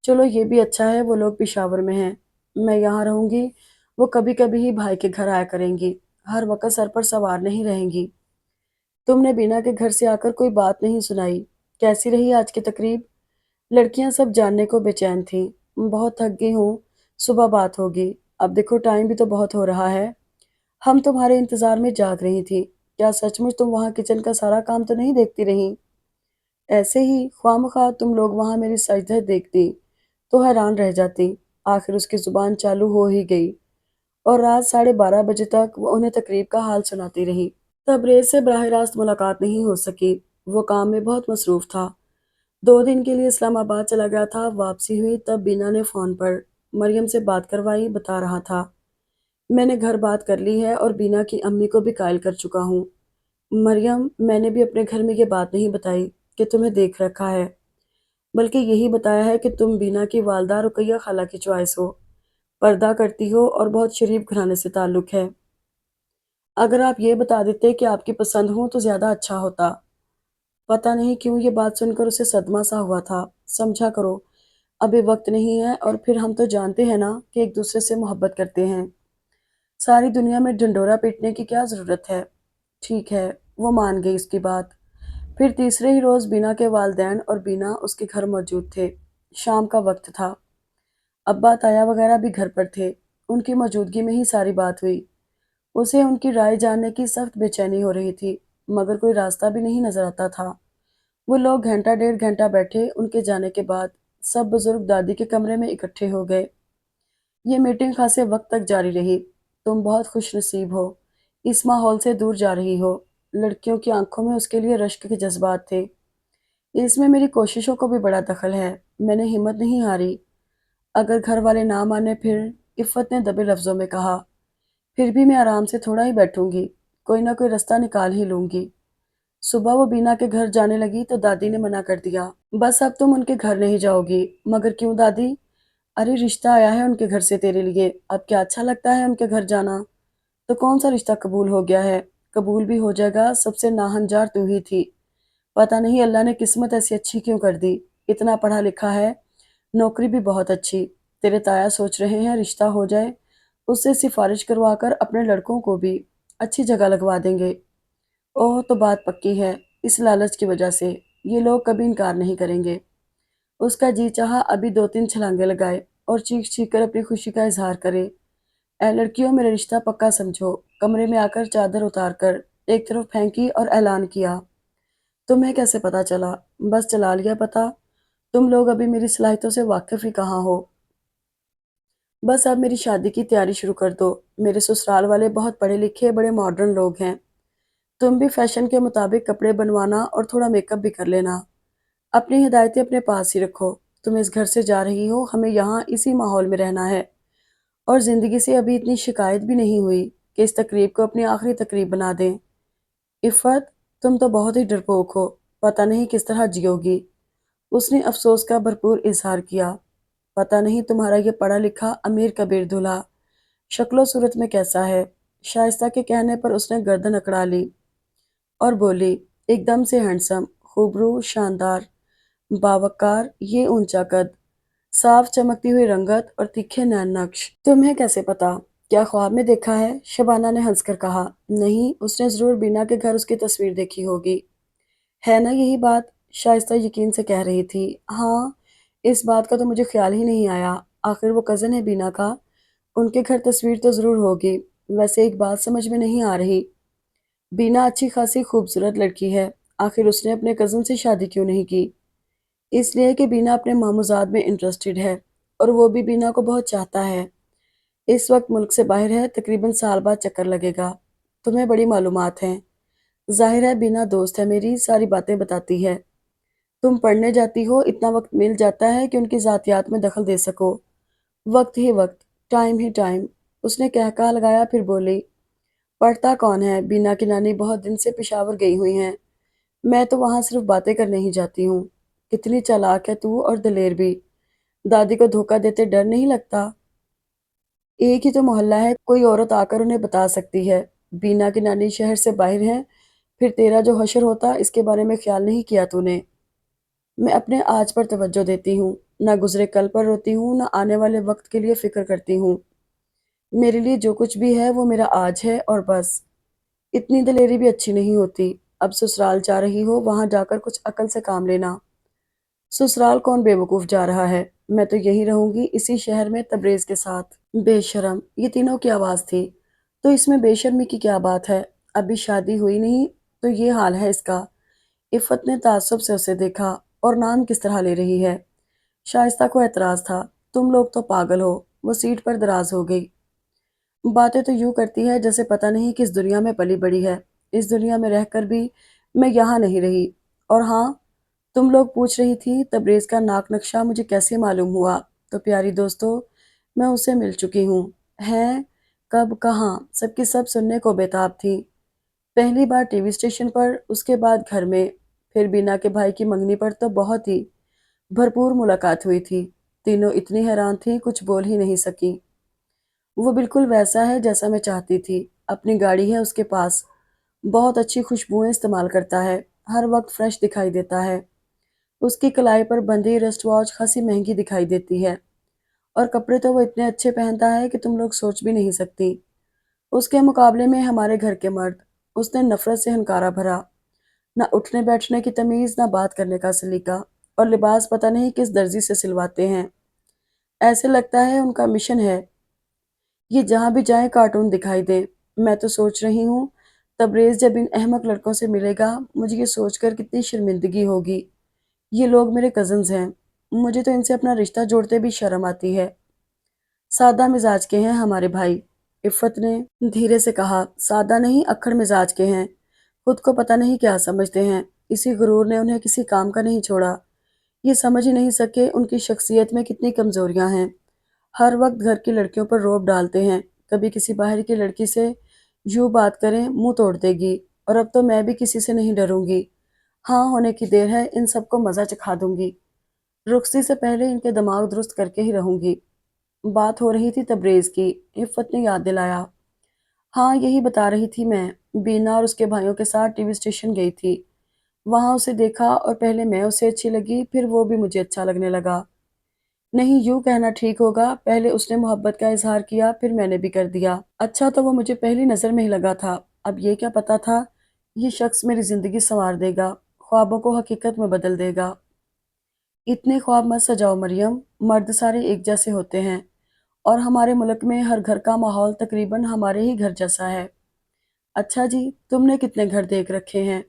[SPEAKER 1] चलो ये भी अच्छा है, वो लोग पेशावर में हैं, मैं यहाँ रहूँगी। वो कभी कभी ही भाई के घर आया करेंगी, हर वक्त सर पर सवार नहीं रहेंगी। तुमने बीना के घर से आकर कोई बात नहीं सुनाई। कैसी रही आज की तकरीब? लड़कियां सब जानने को बेचैन थीं। बहुत थक गई हूँ, सुबह बात होगी। अब देखो टाइम भी तो बहुत हो रहा है। हम तुम्हारे इंतजार में जाग रही थी। क्या सचमुच तुम वहाँ किचन का सारा काम तो नहीं देखती रही? ऐसे ही ख्वामखा तुम लोग वहाँ मेरी सजदह देखती तो हैरान रह जाती। आखिर उसकी जुबान चालू हो ही गई, और रात 12:30 बजे तक वो उन्हें तकरीब का हाल सुनाती रही। तबरेज़ से बराह रास्त मुलाकात नहीं हो सकी, वो काम में बहुत मसरूफ था। 2 दिन के लिए इस्लामाबाद चला गया था। वापसी हुई तब बीना ने फ़ोन पर मरियम से बात करवाई। बता रहा था, मैंने घर बात कर ली है और बीना की अम्मी को भी कायल कर चुका हूँ। मरियम, मैंने भी अपने घर में ये बात नहीं बताई कि तुम्हें देख रखा है, बल्कि यही बताया है कि तुम बीना की वालदा रुकैया खाला की चॉइस हो, पर्दा करती हो और बहुत शरीफ घराने से ताल्लुक़ है। अगर आप ये बता देते कि आपकी पसंद हूँ तो ज़्यादा अच्छा होता। पता नहीं क्यों ये बात सुनकर उसे सदमा सा हुआ था। समझा करो, अभी वक्त नहीं है, और फिर हम तो जानते हैं ना कि एक दूसरे से मोहब्बत करते हैं। सारी दुनिया में ढिंढोरा पीटने की क्या ज़रूरत है? ठीक है, वो मान गई इसकी बात। फिर तीसरे ही रोज़ बीना के वालिदैन और बीना उसके घर मौजूद थे। शाम का वक्त था। अब्बा ताया वगैरह भी घर पर थे। उनकी मौजूदगी में ही सारी बात हुई। उसे उनकी राय जानने की सख्त बेचैनी हो रही थी, मगर कोई रास्ता भी नहीं नजर आता था। وہ لوگ گھنٹہ ڈیڑھ گھنٹہ بیٹھے۔ ان کے جانے کے بعد سب بزرگ دادی کے کمرے میں اکٹھے ہو گئے۔ یہ میٹنگ خاصے وقت تک جاری رہی۔ تم بہت خوش نصیب ہو، اس ماحول سے دور جا رہی ہو۔ لڑکیوں کی آنکھوں میں اس کے لیے رشک کے جذبات تھے۔ اس میں میری کوششوں کو بھی بڑا دخل ہے۔ میں نے ہمت نہیں ہاری۔ اگر گھر والے نہ مانے پھر؟ عفت نے دبے لفظوں میں کہا۔ پھر بھی میں آرام سے تھوڑا ہی بیٹھوں گی، کوئی نہ کوئی رستہ نکال ہی لوں گی۔ صبح وہ بینا کے گھر جانے لگی تو دادی نے منع کر دیا۔ بس اب تم ان کے گھر نہیں جاؤ گی۔ مگر کیوں دادی؟ ارے رشتہ آیا ہے ان کے گھر سے تیرے لیے، اب کیا اچھا لگتا ہے ان کے گھر جانا؟ تو کون سا رشتہ قبول ہو گیا ہے؟ قبول بھی ہو جائے گا، سب سے ناہنجار تو ہی تھی۔ پتہ نہیں اللہ نے قسمت ایسی اچھی کیوں کر دی، اتنا پڑھا لکھا ہے، نوکری بھی بہت اچھی۔ تیرے تایا سوچ رہے ہیں رشتہ ہو جائے، اس سے سفارش کروا کر اپنے لڑکوں کو بھی اچھی جگہ لگوا دیں گے۔ اوہ تو بات پکی ہے، اس لالچ کی وجہ سے یہ لوگ کبھی انکار نہیں کریں گے۔ اس کا جی چاہا ابھی دو تین چھلانگے لگائے اور چیخ چیخ کر اپنی خوشی کا اظہار کرے۔ اے لڑکیوں، میرا رشتہ پکا سمجھو۔ کمرے میں آ کر چادر اتار کر ایک طرف پھینکی اور اعلان کیا۔ تمہیں کیسے پتا چلا؟ بس چلا لیا پتا۔ تم لوگ ابھی میری صلاحیتوں سے واقف ہی کہاں ہو۔ بس اب میری شادی کی تیاری شروع کر دو۔ میرے سسرال والے بہت پڑھے لکھے بڑے ماڈرن لوگ ہیں۔ تم بھی فیشن کے مطابق کپڑے بنوانا اور تھوڑا میک اپ بھی کر لینا۔ اپنی ہدایتیں اپنے پاس ہی رکھو۔ تم اس گھر سے جا رہی ہو، ہمیں یہاں اسی ماحول میں رہنا ہے، اور زندگی سے ابھی اتنی شکایت بھی نہیں ہوئی کہ اس تقریب کو اپنی آخری تقریب بنا دیں۔ عفت، تم تو بہت ہی ڈرپوک ہو، پتہ نہیں کس طرح جیو گی۔ اس نے افسوس کا بھرپور اظہار کیا۔ پتہ نہیں تمہارا یہ پڑھا لکھا امیر کبیر دلہا شکل و صورت میں کیسا ہے۔ شائستہ کے کہنے پر اس نے گردن اکڑا لی اور بولی، ایک دم سے ہینڈسم، خوبرو، شاندار، باوقار، یہ اونچا قد، صاف چمکتی ہوئی رنگت اور تیکھے نین نقش۔ تمہیں کیسے پتا؟ کیا خواب میں دیکھا ہے؟ شبانہ نے ہنس کر کہا۔ نہیں، اس نے ضرور بینا کے گھر اس کی تصویر دیکھی ہوگی۔ ہے نا یہی بات؟ شائستہ یقین سے کہہ رہی تھی۔ ہاں، اس بات کا تو مجھے خیال ہی نہیں آیا، آخر وہ کزن ہے بینا کا، ان کے گھر تصویر تو ضرور ہوگی۔ ویسے ایک بات سمجھ میں نہیں آ رہی، بینا اچھی خاصی خوبصورت لڑکی ہے، آخر اس نے اپنے کزن سے شادی کیوں نہیں کی؟ اس لیے کہ بینا اپنے ماموزاد میں انٹرسٹڈ ہے، اور وہ بھی بینا کو بہت چاہتا ہے۔ اس وقت ملک سے باہر ہے، تقریباً سال بعد چکر لگے گا۔ تمہیں بڑی معلومات ہیں۔ ظاہر ہے بینا دوست ہے میری، ساری باتیں بتاتی ہے۔ تم پڑھنے جاتی ہو، اتنا وقت مل جاتا ہے کہ ان کی ذاتیات میں دخل دے سکو۔ وقت ہی وقت، ٹائم ہی ٹائم، اس نے کہا لگایا، پھر بولی، پڑھتا کون ہے؟ بینا کی نانی بہت دن سے پشاور گئی ہوئی ہیں، میں تو وہاں صرف باتیں کرنے ہی جاتی ہوں۔ کتنی چالاک ہے تو، اور دلیر بھی، دادی کو دھوکہ دیتے ڈر نہیں لگتا؟ ایک ہی تو محلہ ہے، کوئی عورت آ کر انہیں بتا سکتی ہے۔ بینا کی نانی شہر سے باہر ہیں، پھر تیرا جو حشر ہوتا اس کے بارے میں خیال نہیں کیا تو نے؟ میں اپنے آج پر توجہ دیتی ہوں، نہ گزرے کل پر روتی ہوں، نہ آنے والے وقت کے لیے فکر کرتی ہوں۔ میرے لیے جو کچھ بھی ہے وہ میرا آج ہے اور بس۔ اتنی دلیری بھی اچھی نہیں ہوتی۔ اب سسرال جا رہی ہو، وہاں جا کر کچھ عقل سے کام لینا۔ سسرال کون بے وقوف جا رہا ہے؟ میں تو یہی رہوں گی، اسی شہر میں، تبریز کے ساتھ۔ بے شرم، یہ تینوں کی آواز تھی۔ تو اس میں بے شرمی کی کیا بات ہے؟ ابھی شادی ہوئی نہیں تو یہ حال ہے اس کا؟ عفت نے تعصب سے اسے دیکھا، اور نام کس طرح لے رہی ہے؟ شائستہ کو اعتراض تھا، تم لوگ تو پاگل ہو۔ وہ سیٹ پر دراز ہو گئی۔ باتیں تو یوں کرتی ہے جیسے پتہ نہیں کس دنیا میں پلی بڑی ہے، اس دنیا میں رہ کر بھی میں یہاں نہیں رہی۔ اور ہاں، تم لوگ پوچھ رہی تھی تبریز کا ناک نقشہ مجھے کیسے معلوم ہوا، تو پیاری دوستو، میں اسے مل چکی ہوں۔ ہیں؟ کب؟ کہاں؟ سب کی سب سننے کو بےتاب تھی۔ پہلی بار ٹی وی اسٹیشن پر، اس کے بعد گھر میں، پھر بینا کے بھائی کی منگنی پر تو بہت ہی بھرپور ملاقات ہوئی تھی۔ تینوں اتنی حیران تھیں کچھ بول ہی نہیں سکی۔ وہ بالکل ویسا ہے جیسا میں چاہتی تھی، اپنی گاڑی ہے اس کے پاس، بہت اچھی خوشبوئیں استعمال کرتا ہے، ہر وقت فریش دکھائی دیتا ہے۔ اس کی کلائی پر بندھی رسٹ واچ خاصی مہنگی دکھائی دیتی ہے، اور کپڑے تو وہ اتنے اچھے پہنتا ہے کہ تم لوگ سوچ بھی نہیں سکتی۔ اس کے مقابلے میں ہمارے گھر کے مرد، اس نے نفرت سے ہنکارا بھرا، نہ اٹھنے بیٹھنے کی تمیز، نہ بات کرنے کا سلیقہ، اور لباس پتہ نہیں کس درزی سے سلواتے ہیں۔ ایسے لگتا ہے ان کا مشن ہے یہ جہاں بھی جائیں کارٹون دکھائی دیں۔ میں تو سوچ رہی ہوں तबरेज़ जब इन अहमक लड़कों से मिलेगा, मुझे ये सोचकर कितनी शर्मिंदगी होगी। ये लोग मेरे कज़िन्स हैं। मुझे तो इनसे अपना रिश्ता जोड़ते भी शर्म आती है। सादा मिजाज के हैं हमारे भाई, इफ़्फ़त ने धीरे से कहा। सादा नहीं, अक्खड़ मिजाज के हैं। खुद को पता नहीं क्या समझते हैं। इसी गुरूर ने उन्हें किसी काम का नहीं छोड़ा। ये समझ ही नहीं सके उनकी शख्सियत में कितनी कमज़ोरियाँ हैं। हर वक्त घर की लड़कियों पर रौब डालते हैं। कभी किसी बाहर की लड़की से यूँ बात करें, मुँह तोड़ देगी। और अब तो मैं भी किसी से नहीं डरूंगी। हाँ होने की देर है, इन सबको मज़ा चखा दूंगी। रुखसती से पहले इनके दिमाग दुरुस्त करके ही रहूंगी। बात हो रही थी तबरेज़ की। इफ़्फ़त ने याद दिलाया। हाँ, यही बता रही थी मैं। बीना और उसके भाइयों के साथ टीवी स्टेशन गई थी। वहाँ उसे देखा और पहले मैं उसे अच्छी लगी, फिर वो भी मुझे अच्छा लगने लगा। नहीं, यूँ कहना ठीक होगा, पहले उसने मोहब्बत का इज़हार किया, फिर मैंने भी कर दिया। अच्छा तो वो मुझे पहली नज़र में ही लगा था। अब ये क्या पता था, ये शख्स मेरी ज़िंदगी सँवार देगा, ख्वाबों को हकीकत में बदल देगा। इतने ख्वाब मत सजाओ मरियम, मर्द सारे एक जैसे होते हैं और हमारे मुल्क में हर घर का माहौल तकरीबन हमारे ही घर जैसा है। अच्छा जी, तुमने कितने घर देख रखे हैं?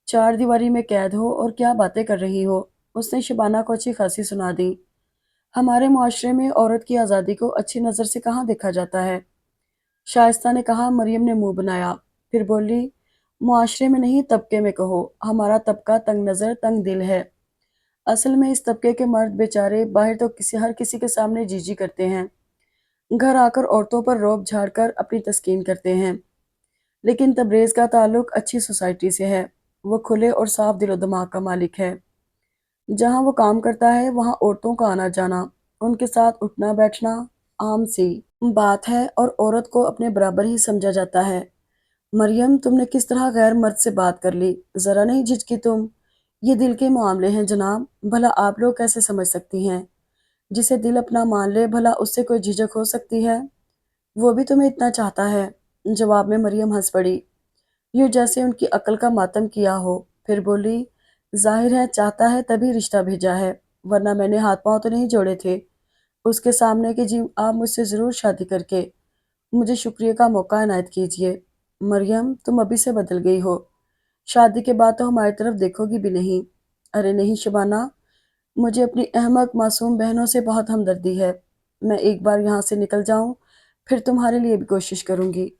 [SPEAKER 1] चार दीवारी में कैद हो और क्या बातें कर रही हो? उसने शबाना को अच्छी खासी सुना दी। हमारे मुआशरे में औरत की आज़ादी को अच्छी नज़र से कहाँ देखा जाता है? शाइस्ता ने कहा। मरियम ने मुंह बनाया। फिर बोली, मुआशरे में नहीं, तबके में कहो। हमारा तबका तंग नज़र तंग दिल है। असल में इस तबके के मर्द बेचारे बाहर तो हर किसी के सामने जीजी करते हैं। घर आकर औरतों पर रौब झाड़कर अपनी तस्कीन करते हैं। लेकिन तबरेज़ का ताल्लुक अच्छी सोसाइटी से है। वो खुले और साफ दिलो दिमाग का मालिक है। जहाँ वो काम करता है वहाँ औरतों का आना जाना, उनके साथ उठना बैठना आम सी बात है और औरत को अपने बराबर ही समझा जाता है। मरियम, तुमने किस तरह गैर मर्द से बात कर ली? ज़रा नहीं झिझकी तुम? ये दिल के मामले हैं जनाब, भला आप लोग कैसे समझ सकती हैं? जिसे दिल अपना मान ले, भला उससे कोई झिझक हो सकती है? वो भी तुम्हें इतना चाहता है? जवाब में मरियम हंस पड़ी, यूँ जैसे उनकी अक्ल का मातम किया हो। फिर बोली, जाहिर है चाहता है तभी रिश्ता भेजा है, वरना मैंने हाथ पांव तो नहीं जोड़े थे उसके सामने कि जी आप मुझसे ज़रूर शादी करके मुझे शुक्रिया का मौका इनायत कीजिए। मरियम, तुम अभी से बदल गई हो। शादी के बाद तो हमारी तरफ देखोगी भी नहीं। अरे नहीं शबाना, मुझे अपनी अहमक मासूम बहनों से बहुत हमदर्दी है। मैं एक बार यहाँ से निकल जाऊँ, फिर तुम्हारे लिए भी कोशिश करूँगी।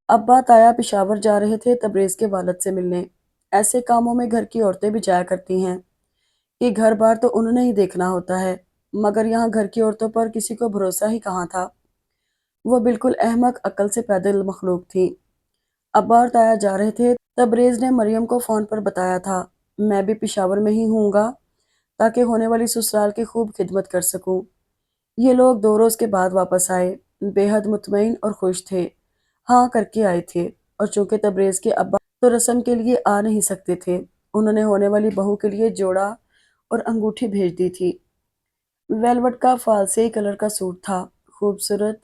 [SPEAKER 1] अब्बा ताया पेशावर जा रहे थे तबरेज़ के वालिद से मिलने। ऐसे कामों में घर की औरतें भी जाया करती हैं कि घर बार तो उन्होंने ही देखना होता है, मगर यहाँ घर की औरतों पर किसी को भरोसा ही कहाँ था। वो बिल्कुल अहमक अक्ल से पैदल मखलूक थी। अब्बा और ताया जा रहे थे। तबरेज़ ने मरियम को फ़ोन पर बताया था, मैं भी पेशावर में ही हूँगा ताकि होने वाली ससुराल की खूब खिदमत कर सकूँ। ये लोग 2 रोज़ के बाद वापस आए, बेहद मुतमईन और खुश थे। हाँ करके आए थे। और चूँकि तबरेज़ के अब्बा तो रस्म के लिए आ नहीं सकते थे, उन्होंने होने वाली बहू के लिए जोड़ा और अंगूठी भेज दी थी। वेलवेट का फालसे कलर का सूट था, खूबसूरत,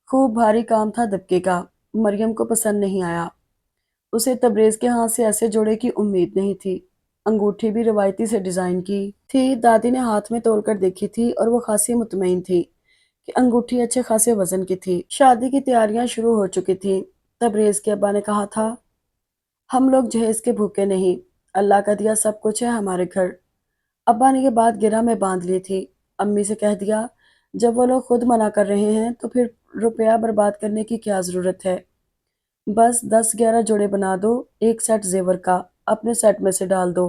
[SPEAKER 1] खूब भारी काम था दबके का। मरियम को पसंद नहीं आया। उसे तबरेज़ के हाथ से ऐसे जोड़े की उम्मीद नहीं थी। अंगूठी भी रवायती से डिज़ाइन की थी। दादी ने हाथ में तोल कर देखी थी और वो खासी मुतमईन थी कि अंगूठी अच्छे खासे वजन की थी। शादी की तैयारियां शुरू हो चुकी थी। तबरेज़ के अब्बा ने कहा था, हम लोग जहेज के भूखे नहीं, अल्लाह का दिया सब कुछ है हमारे घर। अब्बा ने ये बात गिरा में बांध ली थी। अम्मी से कह दिया, जब वो लोग खुद मना कर रहे हैं तो फिर रुपया बर्बाद करने की क्या ज़रूरत है। बस 10-11 जोड़े बना दो, एक सेट जेवर का अपने सेट में से डाल दो,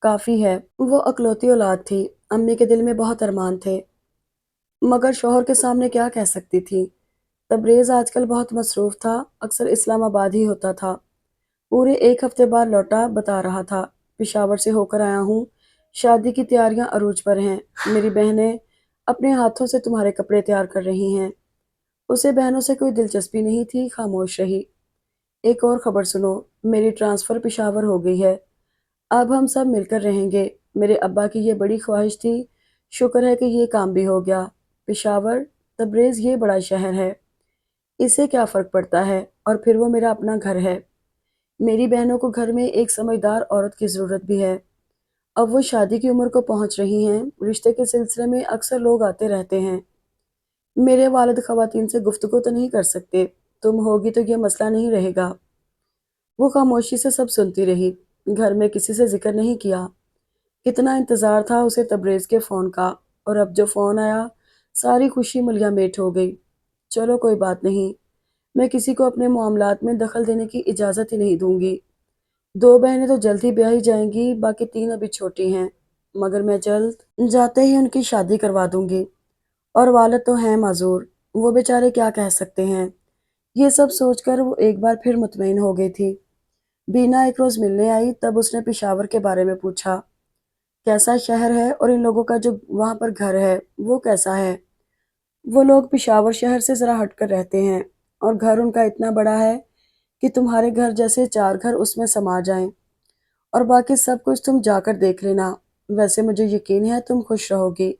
[SPEAKER 1] काफ़ी है। वो अकलौती औलाद थी। अम्मी के दिल में बहुत अरमान थे, मगर शौहर के सामने क्या कह सकती थी। तबरेज़ आजकल बहुत मसरूफ़ था, अक्सर इस्लामाबाद ही होता था। पूरे 1 हफ्ते बाद लौटा, बता रहा था, पेशावर से होकर आया हूँ। शादी की तैयारियां अरूज पर हैं। मेरी बहनें अपने हाथों से तुम्हारे कपड़े तैयार कर रही हैं। उसे बहनों से कोई दिलचस्पी नहीं थी, खामोश रही। एक और खबर सुनो, मेरी ट्रांसफ़र पेशावर हो गई है। अब हम सब मिलकर रहेंगे। मेरे अब्बा की ये बड़ी ख्वाहिश थी। शुक्र है कि ये काम भी हो गया। पेशावर, तबरेज़ ये बड़ा शहर है। इससे क्या फ़र्क पड़ता है, और फिर वो मेरा अपना घर है। मेरी बहनों को घर में एक समझदार औरत की ज़रूरत भी है। अब वो शादी की उम्र को पहुँच रही हैं। रिश्ते के सिलसिले में अक्सर लोग आते रहते हैं। मेरे वालिद ख़वातीन से गुफ्तगू तो नहीं कर सकते। तुम होगी तो ये मसला नहीं रहेगा। वो खामोशी से सब सुनती रही। घर में किसी से जिक्र नहीं किया। कितना इंतजार था उसे तबरेज़ के फ़ोन का, और अब जो फ़ोन आया, सारी खुशी मलया-मेट हो गई। चलो कोई बात नहीं, मैं किसी को अपने मामलात में दखल देने की इजाज़त ही नहीं दूँगी। 2 बहनें तो जल्द ही ब्याही जाएँगी, बाकी 3 अभी छोटी हैं, मगर मैं जल्द जाते ही उनकी शादी करवा दूँगी। और वालिद तो हैं माज़ूर, वो बेचारे क्या कह सकते हैं। ये सब सोचकर वो एक बार फिर मुतमईन हो गई थी। बीना एक रोज़ मिलने आई, तब उसने पेशावर के बारे में पूछा। कैसा शहर है और इन लोगों का जो वहाँ पर घर है, वो कैसा है? वो लोग पेशावर शहर से ज़रा हटकर रहते हैं, और घर उनका इतना बड़ा है कि तुम्हारे घर जैसे 4 घर उसमें समा जाएँ, और बाकी सब कुछ तुम जाकर देख लेना। वैसे मुझे यकीन है तुम खुश रहोगी।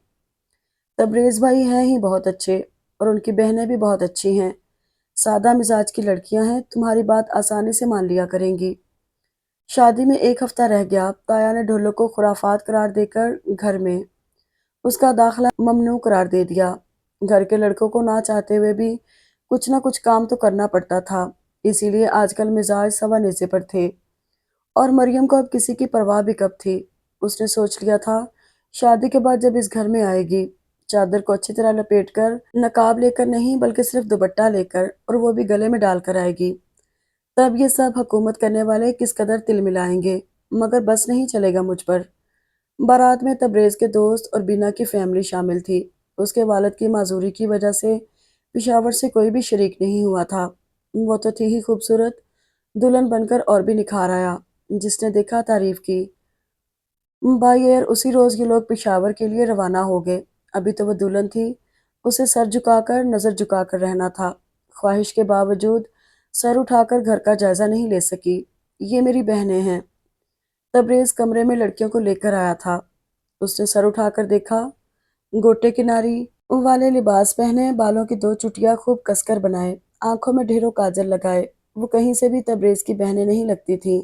[SPEAKER 1] तबरेज़ भाई हैं ही बहुत अच्छे, और उनकी बहनें भी बहुत अच्छी हैं। सादा मिजाज की लड़कियां हैं, तुम्हारी बात आसानी से मान लिया करेंगी। शादी में 1 हफ्ता रह गया, ताया ने ढोलो को खुराफात करार देकर घर में उसका दाखिला ममनू करार दे दिया। घर के लड़कों को ना चाहते हुए भी कुछ ना कुछ काम तो करना पड़ता था, इसीलिए आजकल मिजाज सवा नेज़े पर थे। और मरियम को अब किसी की परवाह भी कब थी। उसने सोच लिया था, शादी के बाद जब इस घर में आएगी, चादर को अच्छी तरह लपेटकर, नकाब लेकर नहीं बल्कि सिर्फ दुपट्टा लेकर, और वो भी गले में डालकर आएगी। तब ये सब हुकूमत करने वाले किस कदर तिलमिलाएंगे। मगर बस नहीं चलेगा मुझ पर। बारात में तबरेज़ के दोस्त और बीना की फैमिली शामिल थी। उसके वालिद की माजूरी की वजह से पेशावर से कोई भी शरीक नहीं हुआ था। वो तो थी ही खूबसूरत, दुल्हन बनकर और भी निखार आया। जिसने देखा तारीफ की। बाई एयर उसी रोज़ ये लोग पेशावर के लिए रवाना हो गए। अभी तो वो दुल्हन थी, उसे सर झुकाकर नज़र झुकाकर रहना था। ख्वाहिश के बावजूद सर उठाकर घर का जायज़ा नहीं ले सकी। ये मेरी बहनें हैं। तबरेज़ कमरे में लड़कियों को लेकर आया था। उसने सर उठाकर देखा। गोटे किनारी वाले लिबास पहने, बालों की 2 चुटिया खूब कसकर बनाए, आंखों में ढेरों काजल लगाए, वो कहीं से भी तबरेज़ की बहनें नहीं लगती थीं।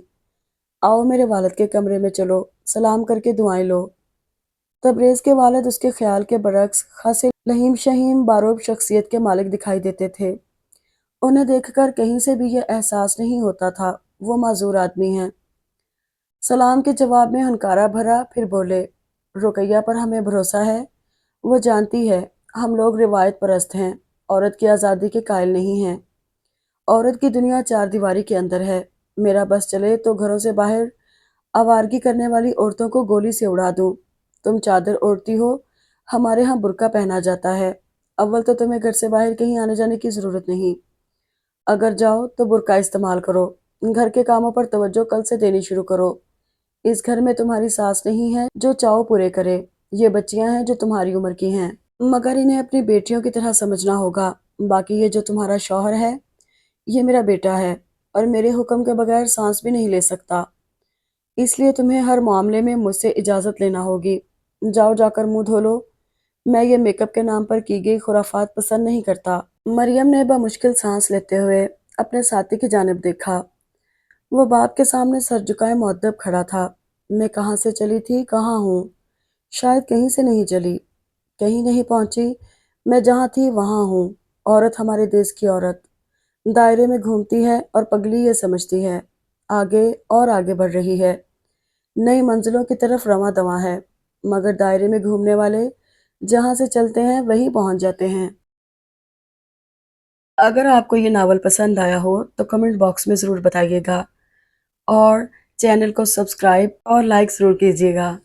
[SPEAKER 1] आओ मेरे वालिद के कमरे में चलो, सलाम करके दुआएं लो। तबरेज़ के वालिद उसके ख्याल के बरक्स खासे लहीम शहीम बारोब शख्सियत के मालिक दिखाई देते थे। उन्हें देखकर कहीं से भी यह एहसास नहीं होता था वो माजूर आदमी हैं। सलाम के जवाब में हनकारा भरा, फिर बोले, रुकैया पर हमें भरोसा है। वो जानती है हम लोग रिवायत परस्त हैं, औरत की आज़ादी के कायल नहीं हैं। औरत की दुनिया 4 दीवारी के अंदर है। मेरा बस चले तो घरों से बाहर आवारगी करने वाली औरतों को गोली से उड़ा दूं। तुम चादर ओढ़ती हो, हमारे यहाँ बुर्का पहना जाता है। अव्वल तो तुम्हें घर से बाहर कहीं आने जाने की ज़रूरत नहीं। अगर जाओ तो बुर्का इस्तेमाल करो। घर के कामों पर तवज्जो कल से देनी शुरू करो। इस घर में तुम्हारी सास नहीं है जो चाव पूरे करे। ये बच्चियां हैं जो तुम्हारी उम्र की हैं, मगर इन्हें अपनी बेटियों की तरह समझना होगा। बाकी ये जो तुम्हारा शौहर है, ये मेरा बेटा है, और मेरे हुक्म के बगैर सांस भी नहीं ले सकता। इसलिए तुम्हें हर मामले में मुझसे इजाज़त लेना होगी। जाओ जाकर मुंह धो लो। मैं ये मेकअप के नाम पर की गई खुराफात पसंद नहीं करता। मरियम ने बमुश्किल सांस लेते हुए अपने साथी की जानिब देखा। वो बाप के सामने सर झुकाए मुअद्दब खड़ा था। मैं कहाँ से चली थी, कहाँ हूँ? शायद कहीं से नहीं चली, कहीं नहीं पहुंची। मैं जहाँ थी वहाँ हूँ। औरत हमारे देश की औरत दायरे में घूमती है और पगली ये समझती है आगे और आगे बढ़ रही है, नई मंजिलों की तरफ रवां दवां है। मगर दायरे में घूमने वाले जहाँ से चलते हैं वहीं पहुंच जाते हैं। अगर आपको ये नावल पसंद आया हो तो कमेंट बॉक्स में ज़रूर बताइएगा, और चैनल को सब्सक्राइब और लाइक ज़रूर कीजिएगा।